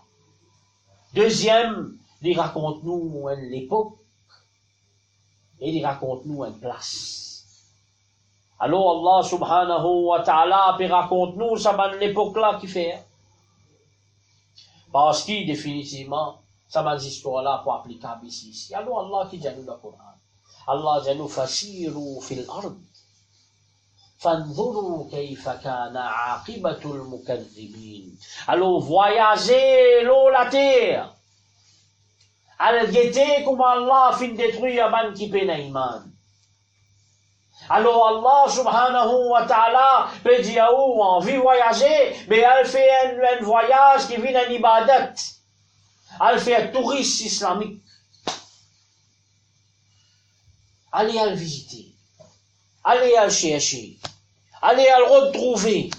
A: Deuxième, il raconte-nous l'époque, et il raconte-nous une place. Alors, Allah subhanahu wa ta'ala, puis raconte-nous sa bonne l'époque-là qui fait. Parce que, définitivement, ça m'a dit histoire-là pour applicable ici. Alors, Allah qui dit nous le Coran. Allah dit nous, fasiru fil ard. Fanzuru kayfa kana aqibatul mukazzibin. Alors, voyagez l'eau la terre. Al guetter comment Allah fin détruire man qui peine iman. Alors Allah subhanahu wa ta'ala peut dire où envie voyager, mais elle fait un voyage qui vient en ibadat. Elle fait un tourisme islamique. Allez à le visiter. Allez à le chercher. Allez à le retrouver.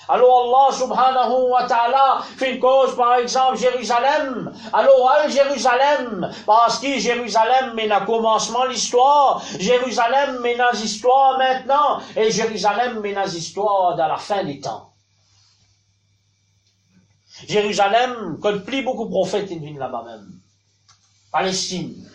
A: Alors Allah subhanahu wa ta'ala fait une cause, par exemple, Jérusalem. Alors, Jérusalem, parce que Jérusalem, mais dans le commencement l'histoire, Jérusalem, mais dans l'histoire maintenant, et Jérusalem, mais dans l'histoire dans la fin des temps. Jérusalem, quand plus beaucoup de prophètes viennent là-bas même. Palestine.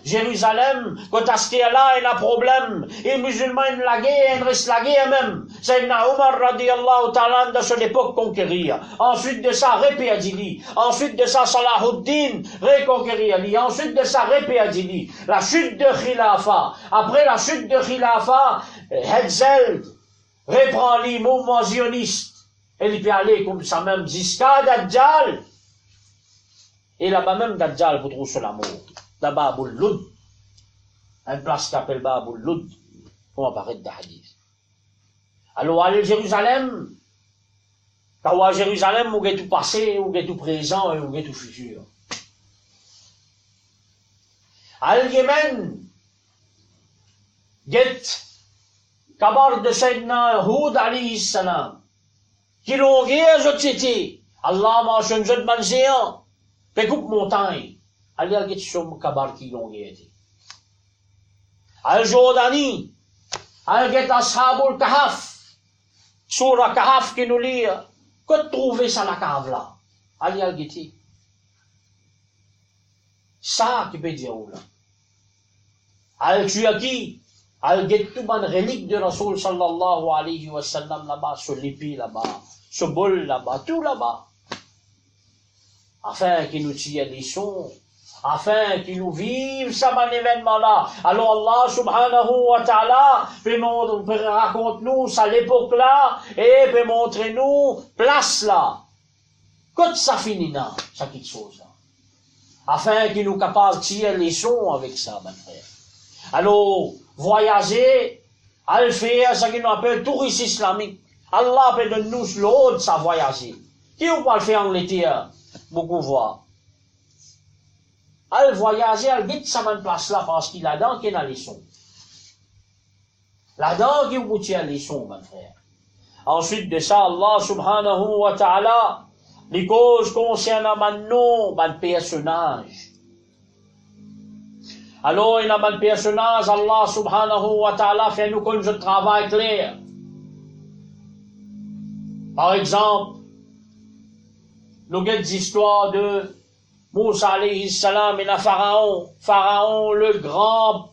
A: Jérusalem, quand à ce là, il y a un problème. Et les musulmans, ils la guerre, ils restent la guerre même. Sayyidina Omar, radiyallahu ta'ala, de son époque, conquérir. Ensuite de ça, répéadili. Ensuite de ça, Salahuddin, reconquérir. Ensuite de ça, répéadili. La chute de Khilafa. Après la chute de Khilafa, Herzl reprend les mouvements zionistes. Et il peut aller comme ça même, jusqu'à Dajjal. Et là-bas même, Dajjal, vous trouvez sur l'amour. La Babul Lud, une place qui s'appelle Babul Lud, pour apparaître dans le hadith. Alors, allez à Jérusalem, quand à Jérusalem, vous avez tout passé, vous avez tout présent et vous avez tout futur. Al Yémen, get, kabar de Sayyidina Houd alayhi salam, qui l'ont gué société. Allah mentionne je de manzéan, pe coupe montagne. Allez à Getsum Kabar qui l'ont été. Al Jordanie, al Get Ashabul Kahaf, Surah Kahaf qui nous lit, que trouver ça la cave là? Allez à Geti. Ça qui peut dire où là? Al Tuyaki, al Get tout ban relique de Rasoul sallallahu alayhi wa sallam là-bas, ce lipi là-bas, ce bol là-bas, tout là-bas. Afin qu'il nous tire des sons. Afin qu'ils nous vivent ça bon événement-là. Alors Allah subhanahu wa ta'ala peut raconter nous ça l'époque-là et peut montrer nous place là. Quand ça finit là, ça quitte chose là. Afin qu'ils nous capables de tirer les sons avec ça, mon frère. Alors, voyager, aller faire ce qu'on appelle tourisme islamique. Allah peut donner nous l'autre ça voyager. Qui ou pas le faire en Angleterre? Beaucoup voient. Elle voyager, elle dit ça même place là parce qu'il a là-dedans qu'il a les sons. Là-dedans qu'il vous tient les sons, mon frère. Ensuite de ça, Allah subhanahu wa ta'ala, les causes concernant maintenant, le personnage. Alors, il y a un personnage, Allah subhanahu wa ta'ala fait nous comme je travaille clair. Par exemple, nous avons des histoires de Moussa alayhi salam et la Pharaon. Pharaon, le grand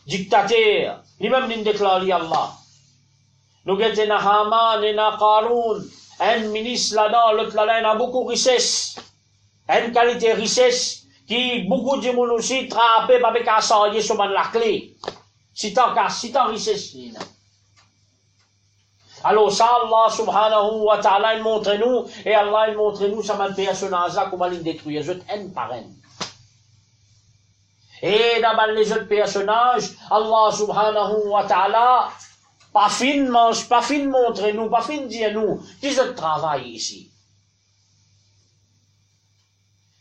A: dictateur. Lui-même, il déclare Allah. Nous avons Haman et Qaroun. Un ministre là-dedans, l'autre là-dedans, il a beaucoup de richesse. Une qualité de richesse qui, beaucoup de gens aussi, trappent avec un salier sur la clé. Si tant richesse, là. Alors ça, Allah subhanahu wa ta'ala, il montre nous, et Allah, il montre nous, ça m'a fait personnage-là, comment il détruit les autres, un par un. Et dans les autres personnages, Allah subhanahu wa ta'ala, pas fin montrer nous, pas fin dire nous, qui autres travaillent ici.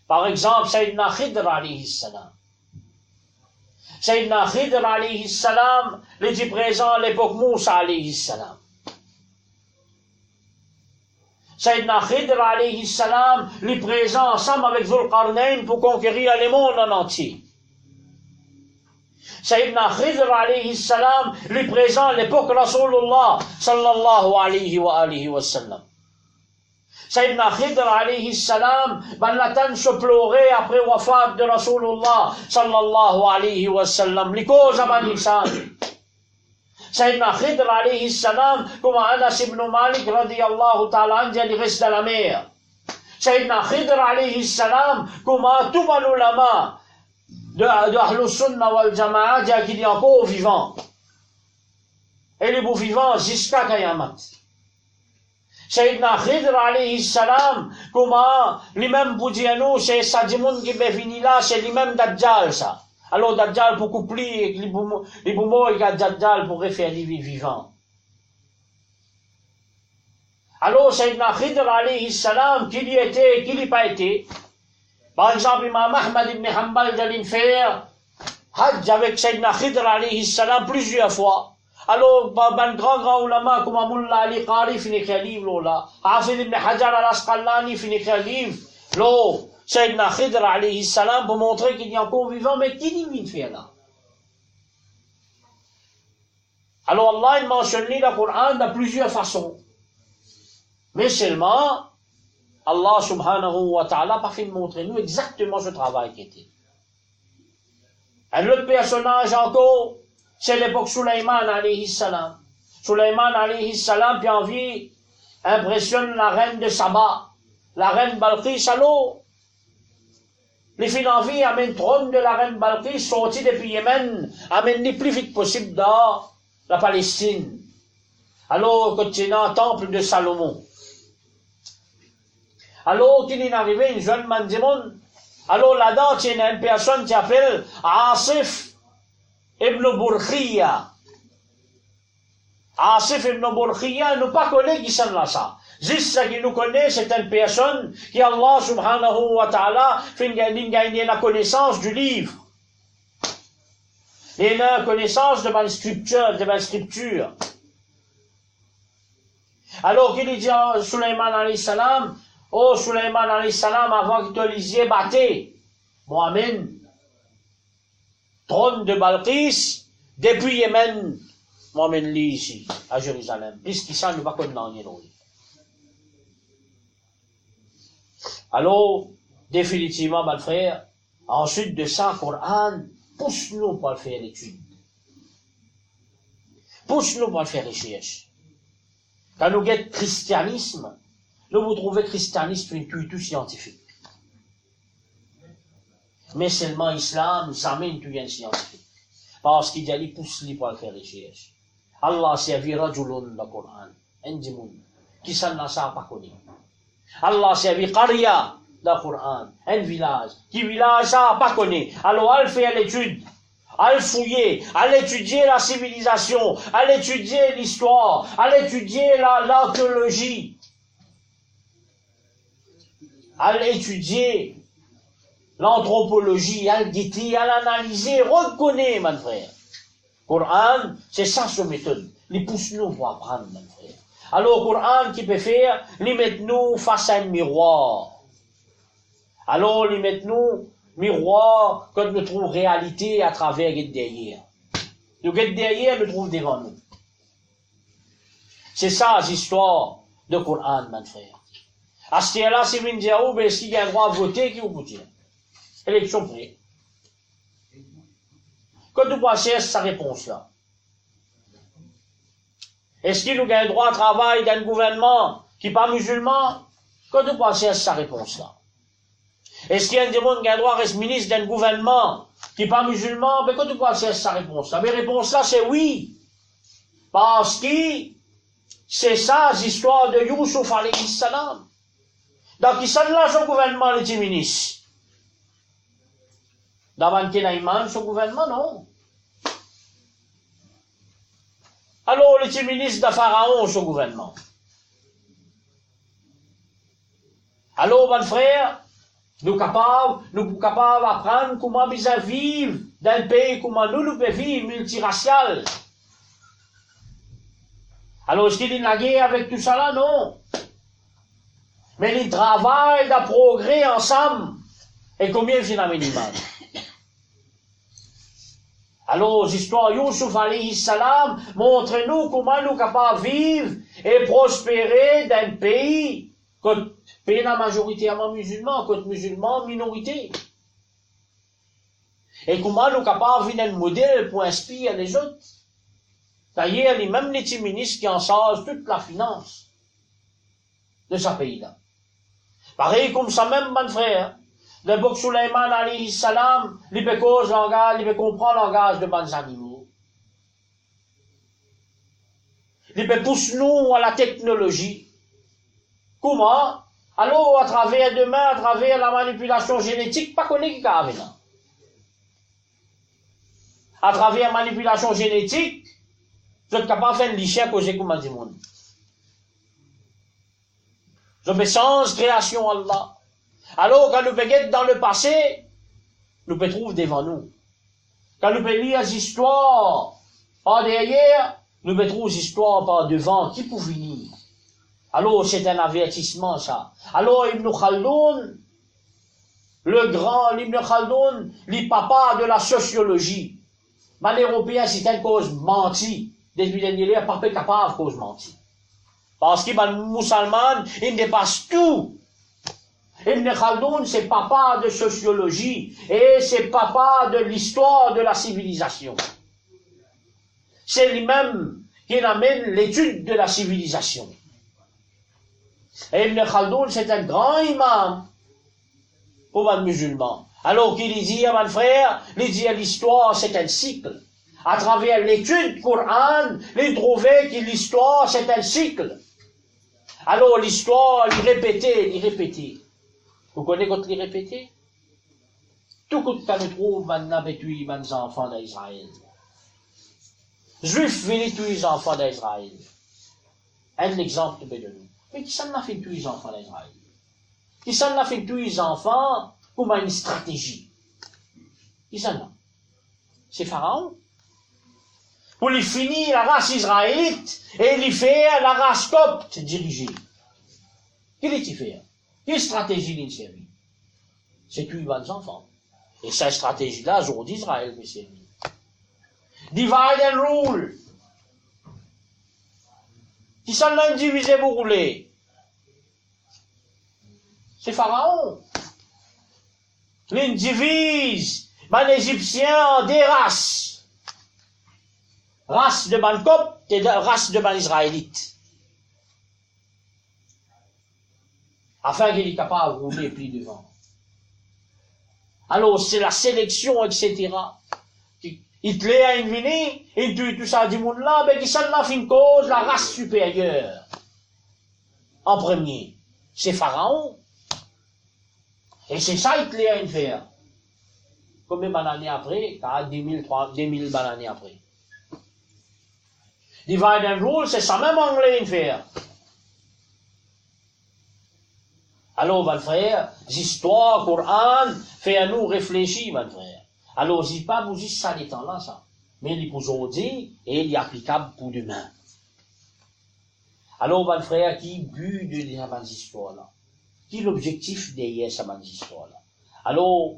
A: Par exemple, Sayyidina Khidr alayhi salam. Sayyidina Khidr alayhi salam, il était présent à l'époque Moussa alayhi salam. Sayyidina Khidr alayhi salam, il est présent ensemble avec Zulqarnain pour conquérir le monde en entier. Sayyidina Khidr alayhi salam, il est présent à l'époque Rasulullah sallallahu alayhi wa sallam. Sayyidina Khidr alayhi salam, ben la tante se pleurait après wafat de Rasulullah sallallahu alayhi wa sallam. Les causes à Banisan. Sayyidina Khidr alayhi salam, comme Anas ibn Malik radiyallahu ta'ala, il reste dans la mer. Sayyidina Khidr alayhi salam, comment tout le ulama de Ahlus Sunnah wal Jama'a dit qu'il est encore vivant. Et les beaux vivants jusqu'à Qayamat. Sayyidina Khidr alayhi salam, comment l'imam Boudianou, c'est Sadimoun qui est fini là, c'est l'imam Dajjal ça. Alors Dajjal pour coupler, les boumons et Dajjal pour refaire les vivants. Alors Sayyidina Khidr alayhi salam, qu'il y était, qu'il n'y pas été. Par exemple, Imam Ahmad ibn Hanbal d'aller faire Hajj avec Sayyidina Khidr alayhi salam plusieurs fois. Alors, ben grand ulama comme Mullah Ali Qari finit écrire un livre là. Hafid ibn Hajar al-Asqalani finit écrire un livre. Là, Sayyidina Khidr alayhi salam pour montrer qu'il est encore vivant, mais qui dit qu'il fait là? Alors Allah il mentionne le Coran de plusieurs façons. Mais seulement, Allah subhanahu wa ta'ala pas fait montrer nous exactement ce travail qui était. Un autre personnage encore, c'est l'époque Sulayman alayhi salam. Sulayman alayhi salam, puis en vie, impressionne la reine de Saba, la reine Balqis. Alors, les filles en vie amènent trône de la reine Balqis, sorti depuis Yémen, amènent le plus vite possible dans la Palestine. Alors, continent temple de Salomon. Alors qu'il est arrivé, une jeune mandimoun, alors là-dedans, il y a une personne qui s'appelle Asif ibn Burkhiya. Asif ibn Burkhiya, nous pas connaît qui c'est là ça. Juste ce qu'il nous connaît, c'est une personne qui Allah subhanahu wa ta'ala fait gagner la connaissance du livre. Et la connaissance de ma scripture, Alors qu'il dit à Sulayman alayhi salam, oh, Sulayman alayhi salam, avant que tu lisiez, battez. Mohamed, trône de Balqis, depuis Yémen, Mohamed lit ici, à Jérusalem. Puisqu'il s'en ne va pas condamner. Alors, définitivement, mon frère, ensuite de ça, Coran, pousse-nous pour faire l'étude. Pousse-nous pour faire recherche. Quand nous guettons christianisme, nous vous trouvez christianisme tout scientifique. Mais seulement l'islam, ça mène tout bien scientifique. Parce qu'il dit, pousse-les pour faire recherche. Allah servira Rajulun le Coran, un dimoun, qui s'en n'a pas connu. Allah servi Qaria le Coran, un village, qui village ça pas connu. Alors, elle fait l'étude. À le fouiller, à l'étudier la civilisation, à l'étudier l'histoire, à l'étudier l'archéologie, à l'étudier l'anthropologie, à le guetter, à l'analyser, reconnaître, mon frère. Coran, c'est ça sa méthode. Les pousse-nous pour apprendre, mon frère. Alors, Coran, qui peut faire, les mettre-nous face à un miroir. Alors, les mettre-nous miroir, quand nous trouvons réalité à travers le derrière. Le derrière nous trouve devant nous. C'est ça l'histoire de Coran, mon frère. À ce moment-là, si vous me dites, oh, ben, s'il y a un droit à voter, qui vous dit? Élection près. Quand nous pensez à sa réponse-là. Est-ce qu'il nous a un droit à travail dans un gouvernement qui n'est pas musulman? Quand nous pensez à sa réponse-là. Est-ce qu'il y a un démon qui a un droit à rester ministre d'un gouvernement qui n'est pas musulman? Mais quand tu penses à sa réponse là? Mais la réponse là, c'est oui. Parce que c'est ça l'histoire de Youssouf alayhi salam. Donc, il s'en là son gouvernement, le petit ministre. D'avant qu'il ait iman, son gouvernement, non. Alors, le petit ministre de Pharaon, son gouvernement. Alors, mon frère, nous capables d'apprendre comment ils vivent dans un pays, comment nous pouvons vivre multiracial. Alors, est-ce qu'il y a une guerre avec tout ça là? Non. Mais ils travaillent de progrès ensemble. Et combien ils finissent minimal? Alors, l'histoire Youssouf alayhi salam montre-nous comment nous capables de vivre et prospérer dans un pays que pays majoritairement musulman, côté musulman, minorité. Et comment nous capables de venir un modèle pour inspirer les autres. D'ailleurs, même les petits ministres qui en chargent toute la finance de ce pays-là. Pareil comme ça même, mon frère. Le bok Suleiman alayhi salam, il peut cause langage, il peut comprendre le langage de bons animaux. Il peut pousser nous à la technologie. Comment? Alors, à travers demain, à travers la manipulation génétique, pas qu'on est qui a là. À travers la manipulation génétique, vous êtes capable de faire une lichère causer comme du monde. L'obéissance, création Allah. Alors, quand nous peut dans le passé, nous peut trouver devant nous. Quand nous peut lire les histoires par derrière, nous peut trouver les histoires par devant. Qui peut venir? Alors, c'est un avertissement, ça. Alors, Ibn Khaldoun, le grand Ibn Khaldoun, le papa de la sociologie. Mais l'Européen, c'est une cause mentie. Depuis dernier, il n'est pas capable de cause mentie. Parce qu'il est musulman, il dépasse tout. Ibn Khaldoun, c'est papa de sociologie et c'est papa de l'histoire de la civilisation. C'est lui-même qui amène l'étude de la civilisation. Et Ibn Khaldoun, c'est un grand imam pour les musulmans. Alors qu'il dit à mon frère, il dit à l'histoire, c'est un cycle. À travers l'étude Coran, il trouvait que l'histoire, c'est un cycle. Alors l'histoire, il répétait. Vous connaissez quand il répétait? Tout ce qu'on trouve maintenant avec les enfants d'Israël. Juifs, venez tous les enfants d'Israël. Un exemple de nous. Mais qui s'en a fait tous les enfants d'Israël? Qui s'en a fait tous les enfants comme une stratégie? Qui s'en a? C'est Pharaon. Pour lui finir la race israélite et lui faire la race copte dirigée. Quel est-il faire? Quelle stratégie il servi? C'est tuer les enfants. Et cette stratégie-là, jour d'Israël, mais c'est divide and rule. Qui s'en a divisé pour rouler? C'est Pharaon. Il divise les Égyptiens en des races. Race de ban copte et race de ban israélite. Afin qu'il est capable de rouler plus devant. Alors, c'est la sélection, etc. Hitler a venu, il tue tout ça du monde là, mais qui s'en a fait une cause, la race supérieure. En premier, c'est Pharaon. Et c'est ça Hitler a fait. Combien d'années après? 2000 années après. Divide and rule, c'est ça même anglais a fait. Alors, mon frère, l'histoire, Coran, fait à nous réfléchir, mon frère. Alors, je dis pas vous juste ça des temps-là, ça. Mais il est pour aujourd'hui et il est applicable pour demain. Alors, mon frère, qui est le but de cette histoire-là? Qui est l'objectif derrière cette histoire-là? Alors,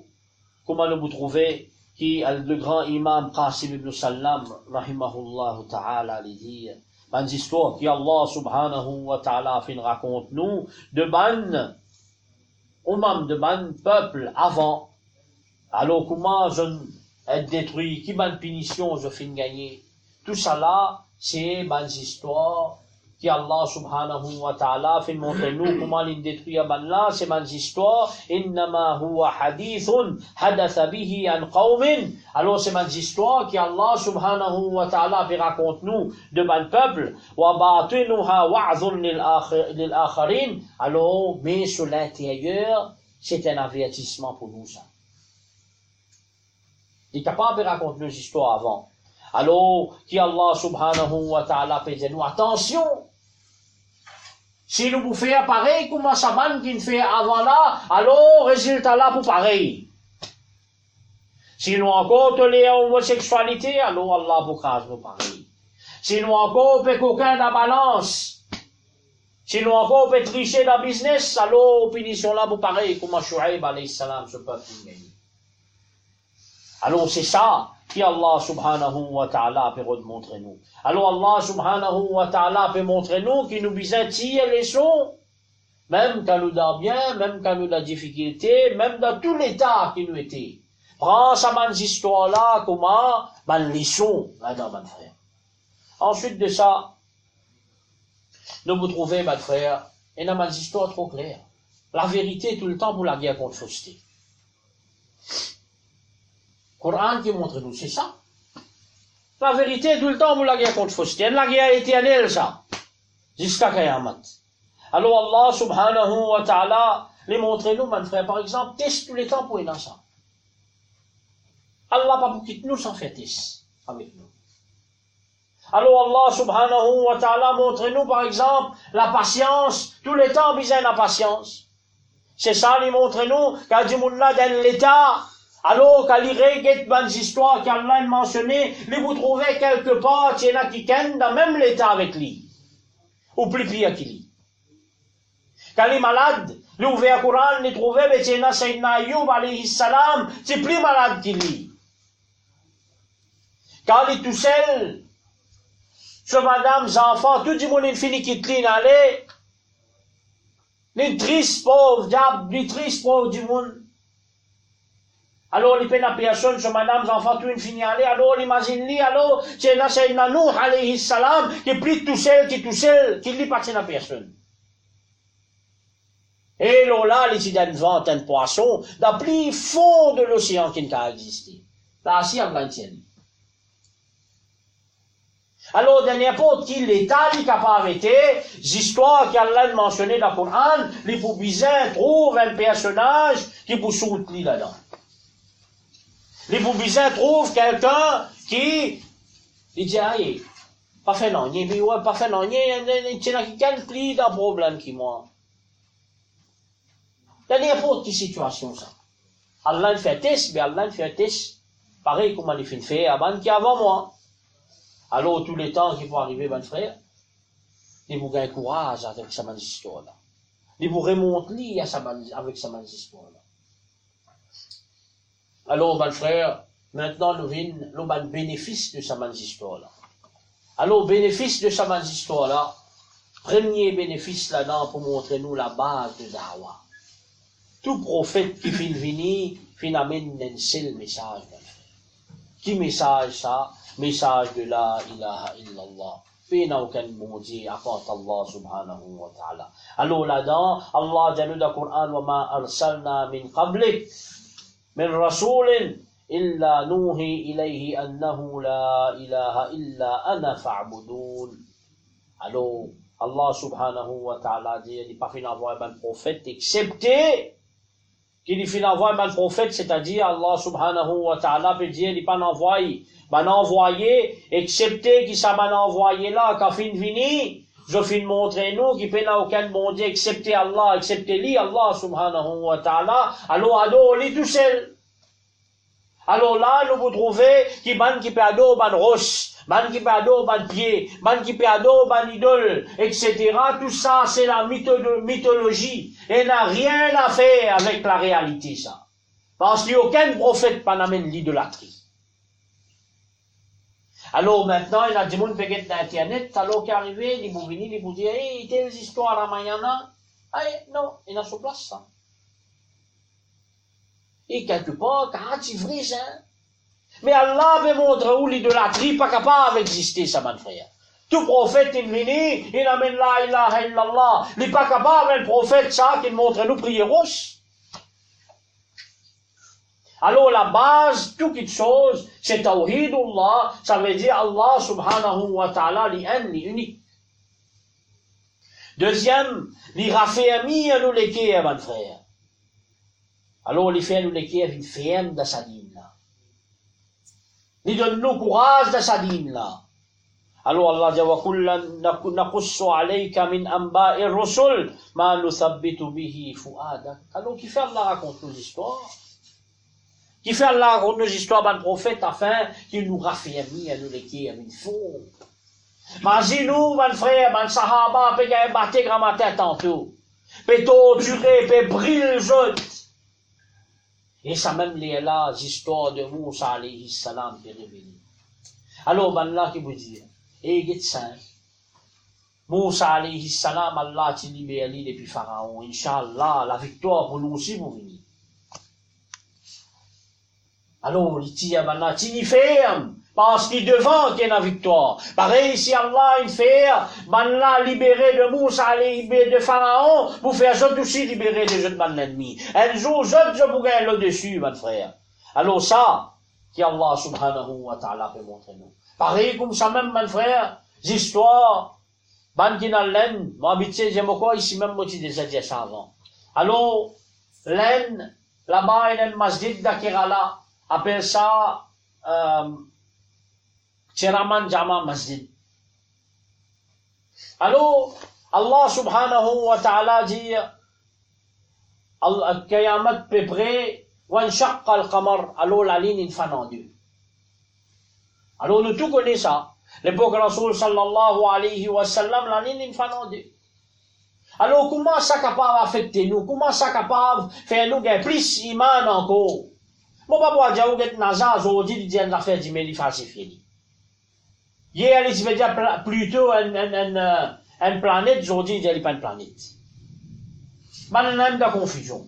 A: comment nous trouvez qui le grand imam Qasim ibn Sallam, rahimahullah ta'ala, lui dit, une histoire qui Allah subhanahu wa ta'ala fait raconte nous de ban peuple avant. Alors comment je être détruit, qui ban punition je fin gagner. Tout ça là, c'est ban histoire qui Allah subhanahu wa ta'ala fait montrer nous comment il détruit ban là, c'est ban histoire. Innama huwa hadithun hadatha bihi an qawmin. Alors c'est ban histoire qui Allah subhanahu wa ta'ala fait raconte nous de ban peuple. Wa batinuha wa'zun lil akharin. Alors, mais sur l'intérieur, c'est un avertissement pour nous ça. Il est capable de raconter nos histoires avant. Alors, qui Allah subhanahu wa ta'ala peut dire nous, attention! Si nous vous faisons pareil, comment ça man qui nous fait avant là, alors, résultat là pour pareil. Si nous encore tolérons l'homosexualité, alors Allah pour crase nous pareil. Si nous encore peut coquin dans la balance, si nous encore peut tricher dans le business, alors, punition là pour pareil, comment Shu'aib alayhi salam se peut gagner. Alors c'est ça qui Allah subhanahu wa ta'ala peut montrer nous. Alors Allah subhanahu wa ta'ala peut montrer nous qui nous besoin tirer les sons, même quand nous dort bien, même quand nous avons des difficultés, même dans tout l'état qui nous était. Prends ça man histoire là, comment, man les sons, dans mon frère. Ensuite de ça, nous vous trouvez, mon frère, et dans ma histoire trop claire. la vérité tout le temps pour la guerre contre fausseté. Coran qui montre nous, c'est ça. La vérité tout le temps pour la guerre contre fausseté. La guerre éternelle, ça. Jusqu'à Qayamat. Alors Allah subhanahu wa ta'ala, les montre nous, mon frère, par exemple, teste tous les temps pour être ça. Allah pas pour quitter nous sans faire test avec nous. Alors Allah subhanahu wa ta'ala montre nous, par exemple, la patience, tous les temps, besoin la patience. C'est ça, il montre nous, quand du monde là dans l'état, alors quand il regarde bonnes histoires qu'Allah a mentionné, il vous trouvez quelque part, il y en a qui tiennent dans même l'état avec lui. Ou plus pire qu'il lit. Quand il est malade, il ouvre le Coran, il trouve, il y en a Sayyidina Ayyub alayhi salam, c'est plus malade qu'il lit. Quand il est tout seul, ce madame, enfants, tout le monde finit qui te lit, allez, les tristes pauvres, diable, les tristes pauvres du monde. Alors, les peines à personne, ce madame, enfants, tout finit aller, alors, imagine lui, alors, c'est là, c'est Nanou, alayhi salam, qui est plus tout seul, qui lit pas à personne. Et là, les idées de vente, un poisson, dans le plus fond de l'océan qui n'a existé. Là, si, on l'a tient. Alors, dans n'importe qui l'état, il est capable d'être, l'histoire qu'Allah a mentionné dans le Coran, les Boubizins trouvent un personnage qui vous soutenir là-dedans. Les Boubizins trouvent quelqu'un qui, il dit, aïe, pas fait non, il ouais, pas fait non, il y a quelqu'un qui a un problème qui moi. Dans n'importe quelle situation, ça. Allah fait test, mais Allah fait test, pareil comme il fait avant qui avant moi. Alors, tous les temps qui vont arriver, mon frère, il vous gagne courage avec sa histoire-là. Il vous remonte avec sa histoire-là. Alors, mon frère, maintenant, nous venons le bénéfice de sa histoire-là. Alors, bénéfice de sa histoire-là, premier bénéfice là-dedans pour montrer nous la base de Dawa. Tout prophète qui fin amène un seul message, mon frère. Qui message ça? Message de la ilaha illallah. Puis n'a aucun bon Dieu à part Allah subhanahu wa ta'ala. Alors là-dedans, Allah dit dans le Coran, wa ma arsalna min qablik min rasulin illa nuhi ilayhi annahu la ilaha illa ana fa'budun. Alors, Allah subhanahu wa ta'ala dit, il n'est pas fait envoyer un prophète, excepté qu'il est fait envoyer un prophète, c'est-à-dire Allah subhanahu wa ta'ala peut dire, il n'est pas envoyé. Ben envoyé, excepté qui ça m'a envoyé là, quand fin vini, je fin montrer nous, qui n'a aucun bon Dieu, excepté Allah, excepté lui, Allah subhanahu wa ta'ala, alors ado, lui tout seul. Alors là, nous vous trouvez, qui peut ado, ban roche, ban qui peut ado, ban pied, ban qui peut ado, ban idole, etc. Tout ça, c'est la mythologie, et n'a rien à faire avec la réalité, ça. Parce qu'il n'y a aucun prophète qui n'amène l'idolâtrie. Alors maintenant, il y a des gens qui peuvent d'internet, alors qui arrivent, ils vont venir, ils vont dire, hey, telle histoire à Mayana. Ah, non, il y a sur place, ça. Et quelque part, quand c'est vrai, ça. Mais Allah veut montrer où l'idolâtrie n'est pas capable d'exister, ça, mon frère. Tout prophète, il vient, il amène la ilaha illallah. Il n'est pas capable, un prophète, ça, qui montre nous prier roche. Alors la base, toute chose, c'est Tawhidullah, ça veut dire Allah subhanahu wa ta'ala, l'unique. Deuxième, il raffermit à nous l'équerre, mon frère. Alors il fait à nous l'équerre une ferme de sa dîme là. Il donne nous courage de sa dîme là. Alors Allah dit, wa kullan naqussu alayka min amba'ir rusul, ma nuthabbitu bihi fu'adak. Alors qui fait Allah raconte nos histoires? Qui fait Allah raconte nos histoires d'un prophète afin qu'il nous raffermit à nous l'équerre une fois. Mais nous, mon frère, mon sahaba, peut battre grammaire tantôt, peut torturer, peut brûler les autres. Et ça même les là, l'histoire de Moussa alayhi salam qui est révélée. Alors, ben là, qui vous dit, et get saint. Moussa alayhi salam, Allah t'y libère depuis Pharaon. Inch'Allah, la victoire pour nous aussi, vous venez. Alors, il dit, maintenant, tu y ferme. Parce qu'il devant qu'il y a la victoire. Pareil, si Allah, il fait, maintenant, libérer de Moussa, libérer de Pharaon, pour faire ça aussi libérer des jeunes de l'ennemi. Un jour, je vous gagne là-dessus, mon frère. Alors, ça, qui Allah subhanahu wa ta'ala peut montrer nous. Pareil, comme ça même, mon frère, l'histoire, ban qui n'a l'aine, moi, habitué, j'aime quoi, ici même, moi, tu déjà dit ça avant. Alors, l'aine, là-bas, il y a un masjid d'Akirala, appelle ça, Cheraman Jama Masjid. Alors, Allah subhanahu wa ta'ala dit, Al-Qiyamat peu près, Wan shaqqa al-qamar, alors la ligne est fan en deux. Alors, nous tout connaissons ça. L'époque Rasoul sallallahu alayhi wa sallam, la ligne est fan en deux. Alors, comment ça capable affecter nous? Comment ça capable faire nous gagner plus iman encore? Moi, pas pour dire, vous êtes naza, aujourd'hui, il dit, une affaire d'immédiat falsifiée. Hier, il veut dire plutôt une planète, aujourd'hui, il dit pas une planète. Mais il y a de la confusion.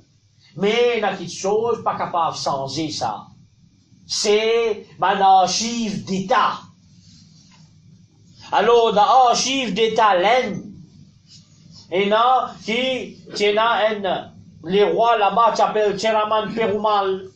A: Mais il y a quelque chose pas capable de changer ça. C'est une archive d'État. Alors, dans l'archive d'État, l'Inde, il y a qui tient les rois là-bas qui s'appellent Cheraman Perumal.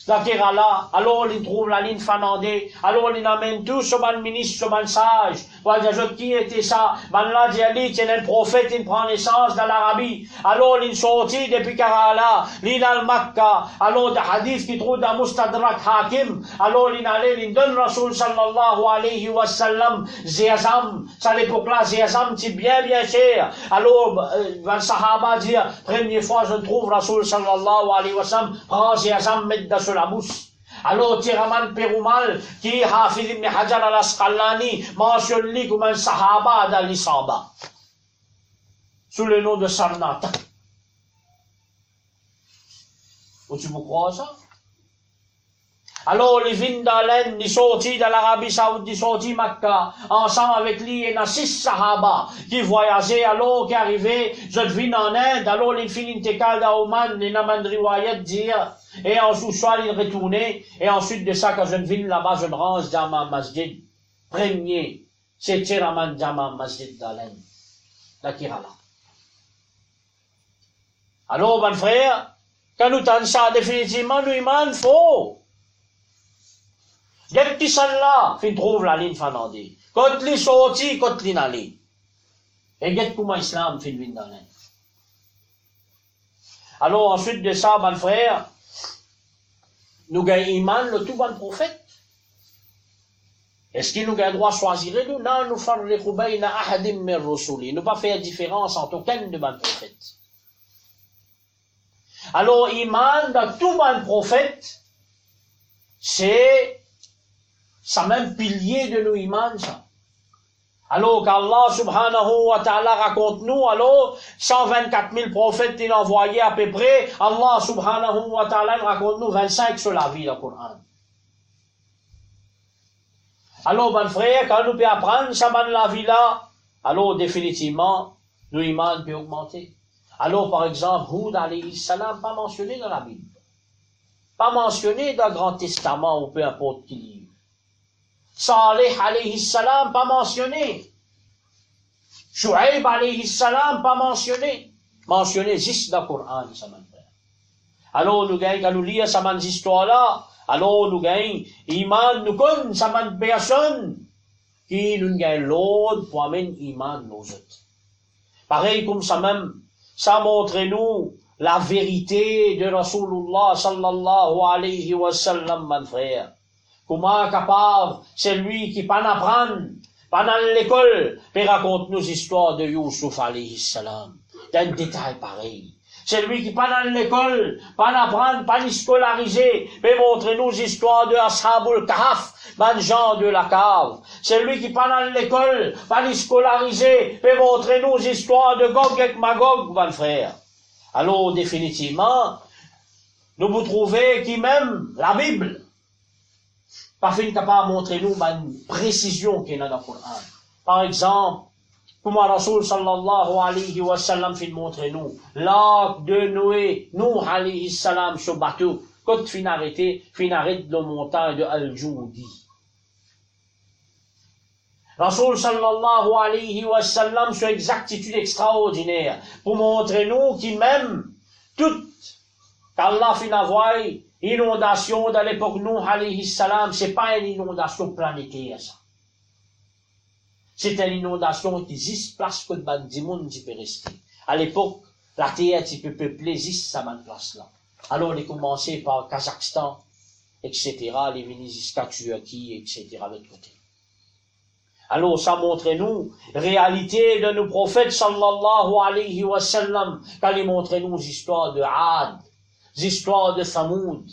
A: La Kerala, alors il trouve la ligne fanandée, alors il amène tout ce ban ministre, ce ban sage. Voilà, qui était ça? Ban là, il y a un prophète, il prend naissance dans l'Arabie. Alors il sortit depuis Kerala, il al Makkah, alors des hadiths qui trouve dans Mustadrak Hakim, alors il allait, il donne Rasoul sallallahu alayhi wa sallam, Ziyazam, ça l'époque-là, Ziyazam, c'est bien cher. Alors, le Sahaba dit, première fois je trouve Rasoul sallallahu alayhi wa sallam, prends Ziyazam, met dans la bouche. Alors, Cheraman Perumal, qui Hafiz ibn Hajar al-Asqalani, mentionne-lui comme un sahaba dans l'Isaba. Sous le nom de Sarnata. Où tu vous crois ça? Alors, les Vindalen, ils sortis de l'Arabie Saoudite, ils sortis Makkah, ensemble avec lui, il y a 6 sahaba qui voyageaient, alors, qui arrivaient, je devine en Inde, alors, ils finissent Tekal d'Aoman, les Naman Riwayat dire, et en sous-sol, ils retournaient, et ensuite de ça, quand je devine là-bas, je me range dans ma masjid. Premier, c'est Cheraman Jama Masjid d'Alen, la Kirala. Alors, mon frère, quand nous t'en ça, définitivement, nous, iman, faux. Dès que tu s'en là, tu trouves la ligne fanandée. Quand tu sorti, quand tu n'allais. Et dès comment l'islam fait une dans l'Inde. Alors, ensuite de ça, mon frère, nous gagnons iman, le tout bon prophète. Est-ce qu'il nous a droit de choisir? Nous, non, nous faisons les roubaïs, ahadim mir rusuli. Nous pas faire différence entre aucun de bon prophète. Alors, iman, dans tout bon prophète, c'est ça même pilier de nos imans, ça. Alors qu'Allah subhanahu wa ta'ala raconte nous, alors 124 000 prophètes il a envoyé à peu près, Allah subhanahu wa ta'ala raconte nous 25 sur la vie du Coran. Alors, mon frère, quand nous pouvons apprendre ça dans la vie là, alors définitivement, nos imans peuvent augmenter. Alors, par exemple, Houd alayhi salam, pas mentionné dans la Bible. Pas mentionné dans le Grand Testament, ou peu importe qui livre. Salih alayhi salam, pas mentionné. Shu'aib alayhi salam, pas mentionné. Mentionné juste dans le Coran, ça m'a fait. Alors, nous gagnons, quand nous lisons ça m'a histoire-là, alors nous gagnons, iman, nous connaissons ça m'a personne, qui nous gagne l'autre pour amener iman nos autres. Pareil comme ça même, ça montre nous la vérité de Rasulullah sallallahu alayhi wa sallam, mon frère. Comment capable, c'est lui qui pas n'apprendre, pas dans l'école, puis raconte nous histoires de Youssouf alayhi salam. D'un détail pareil. C'est lui qui pas dans l'école, pas n'apprendre, pas ni scolariser, puis montre nous histoires de Ashabul Kahf, man gens de la cave. C'est lui qui pas dans l'école, pas ni scolariser, puis montre nous histoires de Gog et Magog, mon frère. Alors, définitivement, nous vous trouvez qui même la Bible, pas fait capable de montrer nous une précision qu'il y a dans le Coran. Par exemple, comment Rasoul sallallahu alayhi wa sallam fait montrer nous l'arc de Noé, nous alayhi salam sur bateau, quand fin arrêté le montagne de Al-Joudi. Rasoul sallallahu alayhi wa sallam, sur exactitude extraordinaire, pour montrer nous qu'il même, toute, qu'Allah fin avoir, inondation dans l'époque Nuh alayhi salam, c'est pas une inondation planétaire, ça. C'est une inondation qui existe place que le bandimoun peut rester. À l'époque, la terre qui peut peupler existe ça bonne place là. Alors, on a commencé par Kazakhstan, etc., les venus jusqu'à Turquie, etc., de l'autre côté. Alors, ça montre nous, réalité de nos prophètes, sallallahu alayhi wa sallam, quand ils montrent nous histoires de Had, histoires de Thamoud.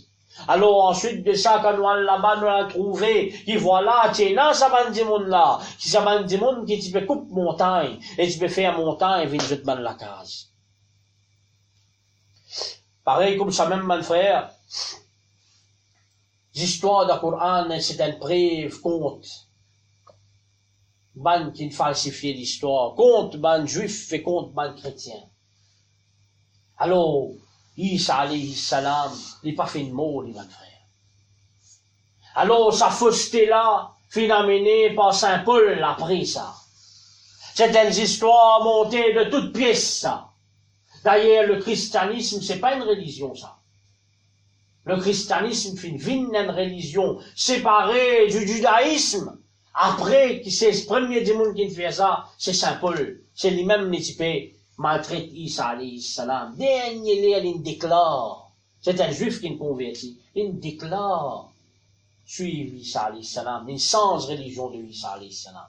A: Alors, ensuite de ça, quand nous là-bas, nous l'avons trouvé, qui voilà, tiens, là, ça va dire monde là, ça va dire monde qui tu peux couper montagne, et tu peux faire montagne, et venir te la case. Pareil comme ça même, mon frère, l'histoire du Coran, c'est un preuve, conte. Ban qui falsifie l'histoire, conte ban juif et conte ban chrétien. Alors, Isa alayhi salam, il n'a pas fait de mot, les mon frère. Alors, sa fausseté là, fut amenée par Saint Paul après ça. C'est une histoire montée de toutes pièces, ça. D'ailleurs, le christianisme, c'est pas une religion, ça. Le christianisme fait une religion séparée du judaïsme. Après, c'est le premier démon qui fait ça, c'est Saint Paul. C'est lui-même qui maltraite Isa alayhi salam. Dernier lieu, il déclare. C'est un juif qui est converti. Il déclare suivre Isa alayhi salam. Une sans religion de Isa alayhi salam.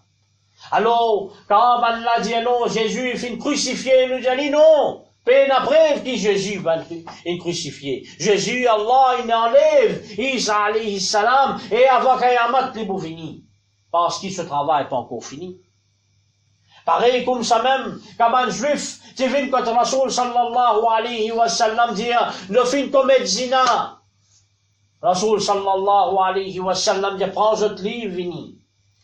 A: Alors, quand Allah dit non, Jésus est crucifié, il nous dit non. Peine après qui Jésus va être crucifié. Jésus, Allah, il enlève Isa alayhi salam et avant Kayamat, les beaux finis. Parce que ce travail n'est pas encore fini. Pareil comme ça même, quand un juif, tu viens quand Rasoul sallallahu alayhi wa sallam dit, le fin commet zina. Rasoul sallallahu alayhi wa sallam dit, prends votre livre, vini.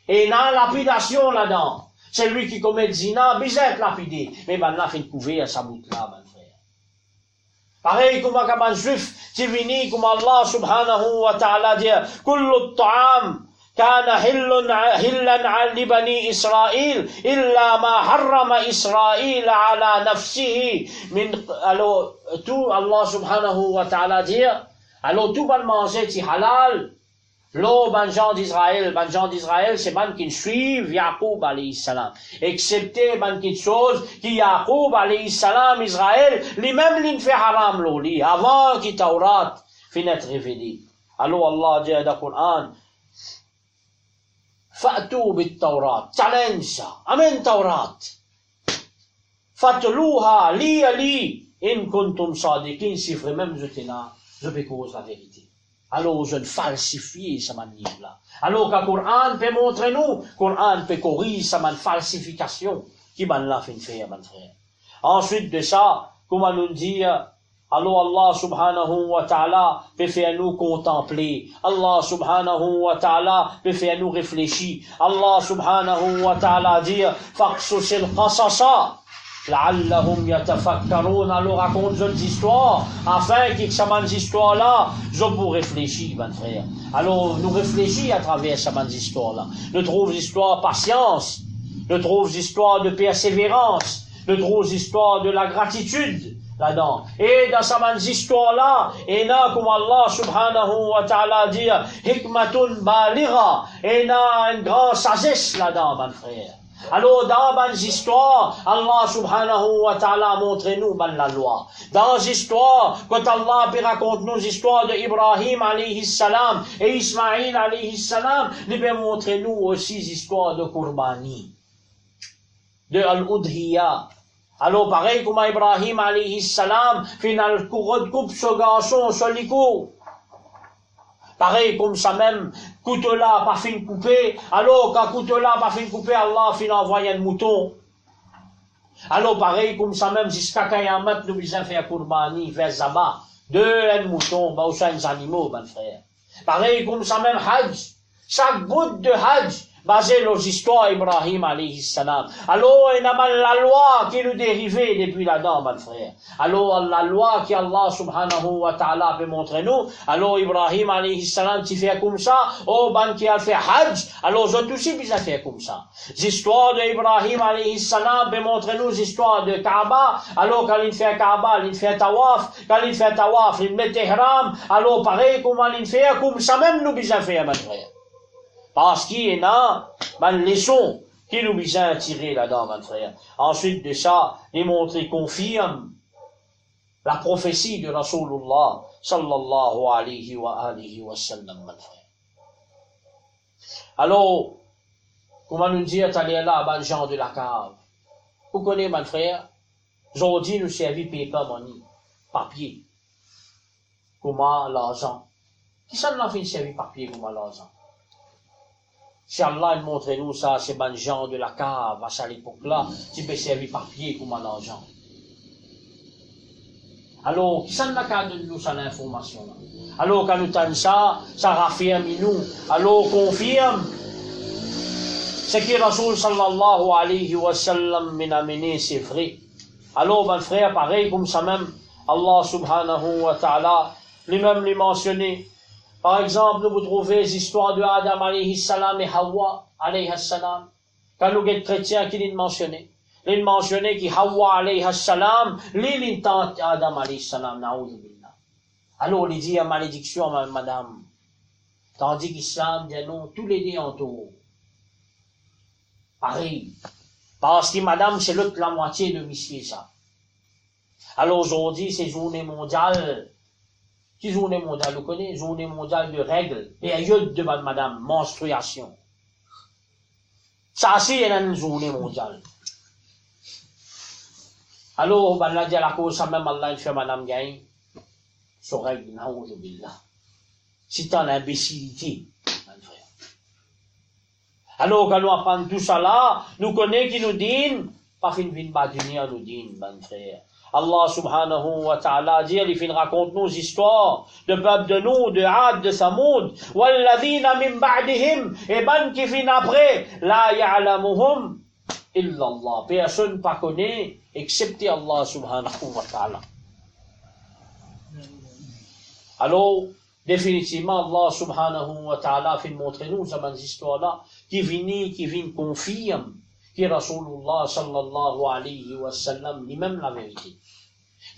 A: Et il y a une lapidation là-dedans. C'est lui qui commet zina, bizarre lapidé. Mais ben là, il couvert sa bout là, mon frère. Pareil comme un juif, tu viens comme Allah subhanahu wa ta'ala dit, kullu ta'am, كان هلا لبني إسرائيل إلا ما حرم إسرائيل على نفسه من alors tout Allah subhanahu wa ta'ala dire alors tout ban manger ti halal lo ban gens d'Israël c'est ban qui suivent Yaqub alayhi salam excepté ban qui chose qui Yaqub alayhi salam Israël lui-même lui fait haram lo li avant qui Taurat fin être révélé alors Allah dit dans le Coran فأتوا بالتوراة challenge أمن توراة فاتلوها لي إن كنتم صادقين si vraiment je t'ai là je peux cause la vérité alors je ne falsifie sa manière là alors que le Coran peut montrer nous le Coran peut corriger sa falsification qui man l'a fait faire mon frère ensuite de ça comment nous dire alors Allah subhanahu wa ta'ala peut faire nous contempler. Allah subhanahu wa ta'ala peut faire nous réfléchir. Allah subhanahu wa ta'ala dit فَقْصُصِ الْقَصَصَ لَعَلَّهُمْ يَتَفَكَّرُونَ alors raconte des histoires afin que ces histoires-là, je peux réfléchir, mon frère. Alors nous réfléchissons à travers ces histoires-là. Nous trouvons l'histoire de patience, nous trouvons l'histoire de persévérance, nous trouvons l'histoire de la gratitude. Là-dedans. Et dans cette histoire-là, il y a comme Allah subhanahu wa ta'ala dit, hikmatun balira, il y a une grande sagesse là-dedans, mon frère. Alors, dans les histoires, Allah subhanahu wa ta'ala montre nous la loi. Dans les histoires, quand Allah raconte nous l'histoire de Ibrahim alayhi salam et Ismaïl alayhi salam, il peut montrer nous aussi l'histoire de Qurbani, de Al-Udhiya. Alors, pareil comme Ibrahim alayhi salam, final coupe ce garçon, ce lico. Pareil comme ça même, couteau là, pas fin coupé. Alors, quand couteau là, pas fin coupé, Allah fin envoyé un mouton. Alors, pareil comme ça même, jusqu'à Kayamat, nous besoin faire Qurbani, faire Zaba. Un mouton, bah, aussi des animaux, mon frère. Pareil comme ça même, Hajj. Chaque bout de Hajj, basé sur l'histoire d'Ibrahim alayhi salam. Alors, il y a la loi qui nous dérivait depuis là-dedans, mon frère. Alors, la loi qui Allah subhanahu wa ta'ala peut montrer nous. Alors, Ibrahim alayhi salam, tu fais comme ça. Oh, ban qui a fait hajj. Alors, je aussi, puis ça fait comme ça. L'histoire d'Ibrahim alayhi salam peut montrer nous l'histoire de Kaaba. Alors, quand il fait Kaaba, il fait tawaf. Quand il fait tawaf, il met ihram. Alors, pareil, comment il fait, comme ça même nous, puis ça fait, mon frère. Parce qu'il y a une leçon qui nous vise à tirer là-dedans, mon frère. Ensuite de ça, les montrer confirme la prophétie de Rasulullah sallallahu alayhi wa sallam, mon frère. Alors, comment nous dire, t'allais là, ben, Jean de la cave. Vous connaissez, mon frère? Aujourd'hui, nous servons paper money, papier. Comment l'argent? Qui ça nous a fait servir papier, comment l'argent? Si Allah montre nous ça, c'est ben gens de la cave, à cette époque-là, tu peux servir papier comme l'argent. Alors, qui ça n'a qu'à donner nous ça l'information là? Alors, quand nous tenons ça, ça raffirme nous. Alors, confirme. Ce que Rasul sallallahu alayhi wa sallam m'a amené, c'est vrai. Alors, ben frère, pareil comme ça même, Allah subhanahu wa ta'ala, lui-même l'a mentionné. Par exemple, vous trouvez l'histoire de Adam alayhi salam et Hawa alayhi salam. Quand nous sommes chrétiens, qui l'a mentionné? Il a mentionné que Hawa alayhi salam, il tente Adam alayhi salam, na'oudhu billah. Alors, il dit à malédiction, madame. Tandis qu'Islam dit non, tous les deux en tout. Pareil. Parce que madame, c'est l'autre la moitié de monsieur, ça. Alors, aujourd'hui, c'est journée mondiale. Qui journée mondiale, vous connaissez? Journée mondiale de règles, période de madame, menstruation. Ça, c'est une journée mondiale. Alors, ben là, dit à la cause, ça même, Allah, il fait madame gagne. Son règle, na'oudhu billah. C'est en imbécilité, mon frère. Alors, quand nous apprenons tout ça là, nous connaissons qui nous disent, pas fin de badunir nous disent, mon frère. Allah subhanahu wa ta'ala dit, il raconte nos histoires de peuple de nous, de Ad, de Samoud, walladhina min ba'dihim, et ben qui fin après, la ya'lamuhum illa Allah. Personne pas connaît, excepté Allah subhanahu wa ta'ala. Alors, définitivement, Allah subhanahu wa ta'ala fait montrer nous ces histoires-là, qui viennent confirme que Rasulullah sallallahu alayhi wa sallam dit même la vérité.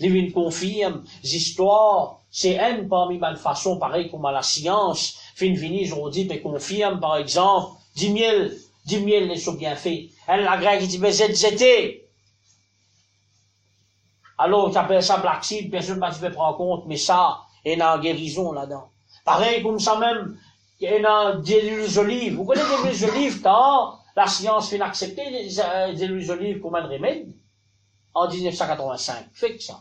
A: Il vient confirme, l'histoire, c'est une parmi les façons, pareil comme à la science, fin venir aujourd'hui, et confirme, par exemple, 10 000 les sont bien faits. Elle, la grecque, qui dit, mais ZZT. Alors, tu appelles ça Black Seed, personne ne peut prendre en compte, mais ça, il y a une guérison là-dedans. Pareil comme ça même, il y a des huiles d'olive. Vous connaissez des huiles d'olive quand la science fait accepter des huiles d'olive comme un remède? En 1985. Fait que ça.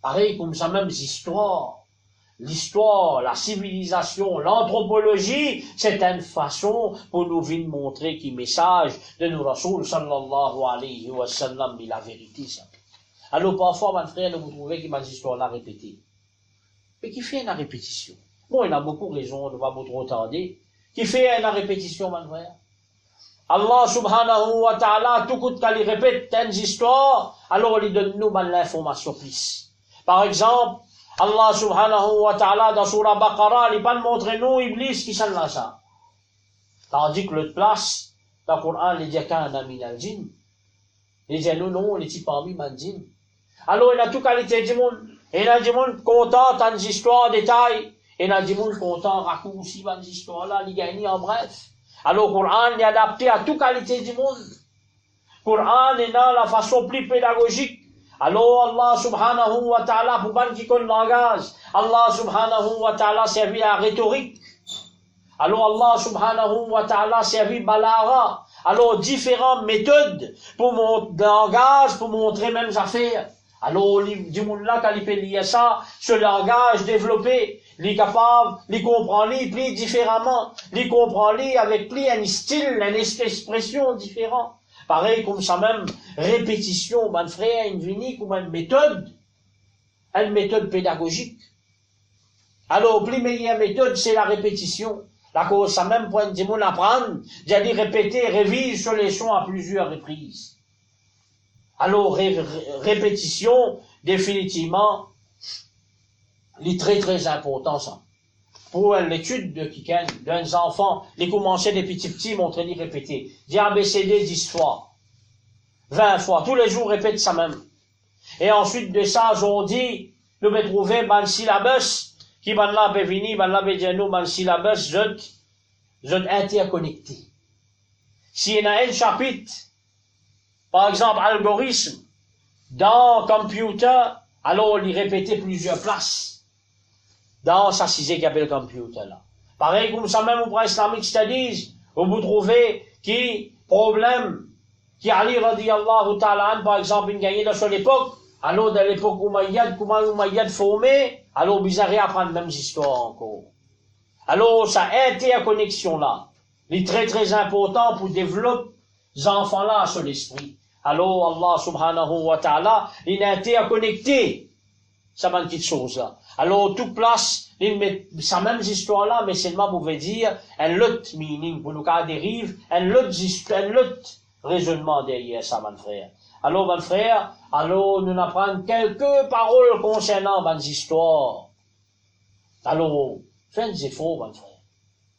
A: Pareil comme ça même, l'histoire, la civilisation, l'anthropologie, c'est une façon pour nous venir montrer qui message de nos Rasul sallallahu alayhi wa sallam dit la vérité, ça. Alors parfois, mon frère, vous trouvez que mes histoires là répétées. Mais qui fait une répétition? Bon, il a beaucoup raison, on ne va pas trop tarder. Qui fait une répétition, mon frère? Allah subhanahu wa ta'ala, tout coûte qu'elle répète une histoire, alors il donne nous l'information plus. Par exemple, Allah subhanahu wa ta'ala, dans Surah Baqarah, il va montrer nous, Iblis, qui s'en là ça. Tandis que l'autre place, dans le Coran, il dit qu'un ami al-jinn. Il dit non, il dit parmi les djinn. Alors il a toute qualité du monde. Il a du monde content dans les histoires, détails. Il a du monde content, raccourci dans les histoires là, il gagne en bref. Alors, le Coran est adapté à toute qualité du monde. Le Coran est dans la façon plus pédagogique. Alors, Allah subhanahu wa ta'ala, pour ban qui connaît le langage, Allah subhanahu wa ta'ala servi la rhétorique. Alors, Allah subhanahu wa ta'ala servi balara. Alors, différentes méthodes pour mon langage, pour montrer même les affaires. Alors, du monde là, quand il peut lire ça, ce langage développé, il est capable, il comprend, il plie différemment, il comprend, avec lui un style, une expression différente. Pareil, comme ça même, répétition, mon frère, une vinique ou une méthode pédagogique. Alors, plus meilleure méthode, c'est la répétition. La cause, ça même point de moun apprendre, d'y aller répéter, révise sur les sons à plusieurs reprises. Alors, répétition, définitivement, les très important, ça. Pour l'étude de quelqu'un, d'un enfant, les commencer des petits, montrer, les répéter. Dis ABCD 10 fois. 20 fois. Tous les jours, répète ça même. Et ensuite de ça, on dit, nous me trouver, ban syllabus, qui ban là, peut venir, ban là, peut dire nous, ban syllabus, zot interconnecté. S'il y en a un chapitre, par exemple, algorithme, dans computer, alors on y répétait plusieurs places. Dans sa sixième qui appelle computer là. Pareil comme ça même au point Islamic Studies, où vous trouvez qui, problème, qui Ali radiyallahu ta'ala par exemple, une gagnée dans son époque, alors dans l'époque Umayyad, comment Umayyad formé, alors bizarre apprendre les mêmes histoires encore. Alors, ça interconnexion là, est très important pour développer les enfants là sur l'esprit. Alors, Allah subhanahu wa ta'ala, il est interconnecté. Ça m'a une petite chose là. Alors, toute place, il met sa même histoire là, mais seulement vous pouvez dire, un lot meaning, pour nous cas dérive, un lot raisonnement derrière ça, mon frère. Alors, mon frère, alors, nous apprenons quelques paroles concernant mon histoire. Alors, faites des efforts, mon frère.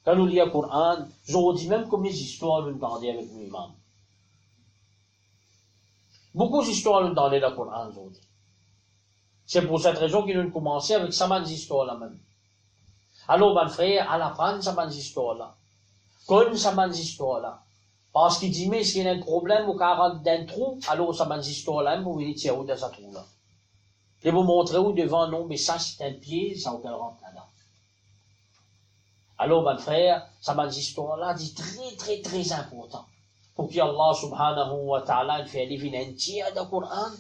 A: Quand nous lisons le Coran, je vous dis même combien d'histoires nous entendons avec nous-mêmes. Beaucoup d'histoires nous entendons dans le Coran, aujourd'hui. C'est pour cette raison qu'il nous commençait avec sa manne histoire là même. Alors, mon frère, à l'apprendre sa manne histoire là. Connaître sa manne histoire là. Parce qu'il dit, mais s'il y a un problème ou qu'il y a un trou, alors sa manne histoire là, vous venez tirer où dans ce trou là. Et vous montrer où devant, non, mais ça c'est un pied, ça aucun rentre là-dedans. Alors, mon frère, sa manne histoire là dit très important. Pour qu'Allah subhanahu wa ta'ala fait livrer un tiers du Coran.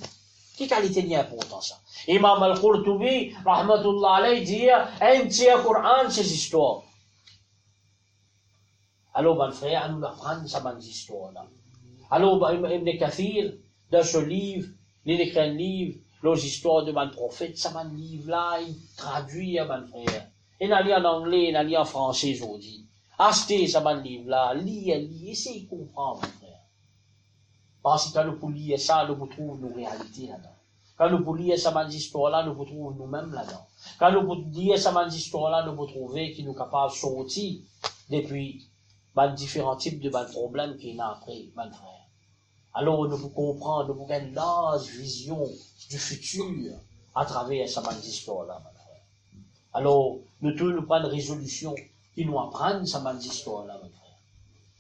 A: Quelle qualité n'est important ça? Imam al-Qurtubi, rahmatullah alayhi, dit, un tiers Coran, c'est histoires. Alors, mon frère, nous apprendre ça, mon histoire là. Alors, Ibn Kathir, dans ce livre, il écrit un livre, les histoires de mon prophète, ça, mon livre là, il traduit, mon frère. Il a lu en anglais, il a lu en français aujourd'hui. Achetez ça, mon livre là, lisez, essayez de comprendre, mon frère. Parce que quand nous lire ça, nous trouvons nos réalités là-dedans. Quand nous lire ça, mon histoire là, nous trouvons nous-mêmes là-dedans. Quand nous lire ça, mon histoire là, nous trouvons qu'il nous capables de sortir depuis différents types de problèmes qu'il y a après, mon frère. Alors, nous pouvons comprendre, nous pouvons avoir une large vision du futur à travers sa histoire-là, mon frère. Alors, nous tous nous prenons une résolution qui nous apprenne sa histoire-là, mon frère.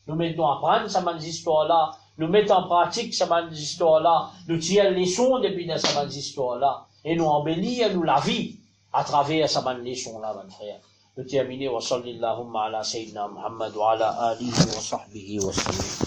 A: Nous mettons à prendre sa histoire-là, nous mettons en pratique sa histoire-là, nous tirons les leçons depuis sa histoire-là, et nous embellissons nous la vie à travers sa leçon-là, mon frère. Nous terminons, wa sallallahu ala sayyidina Muhammad wa ala alihi wa sahbihi wa sallam.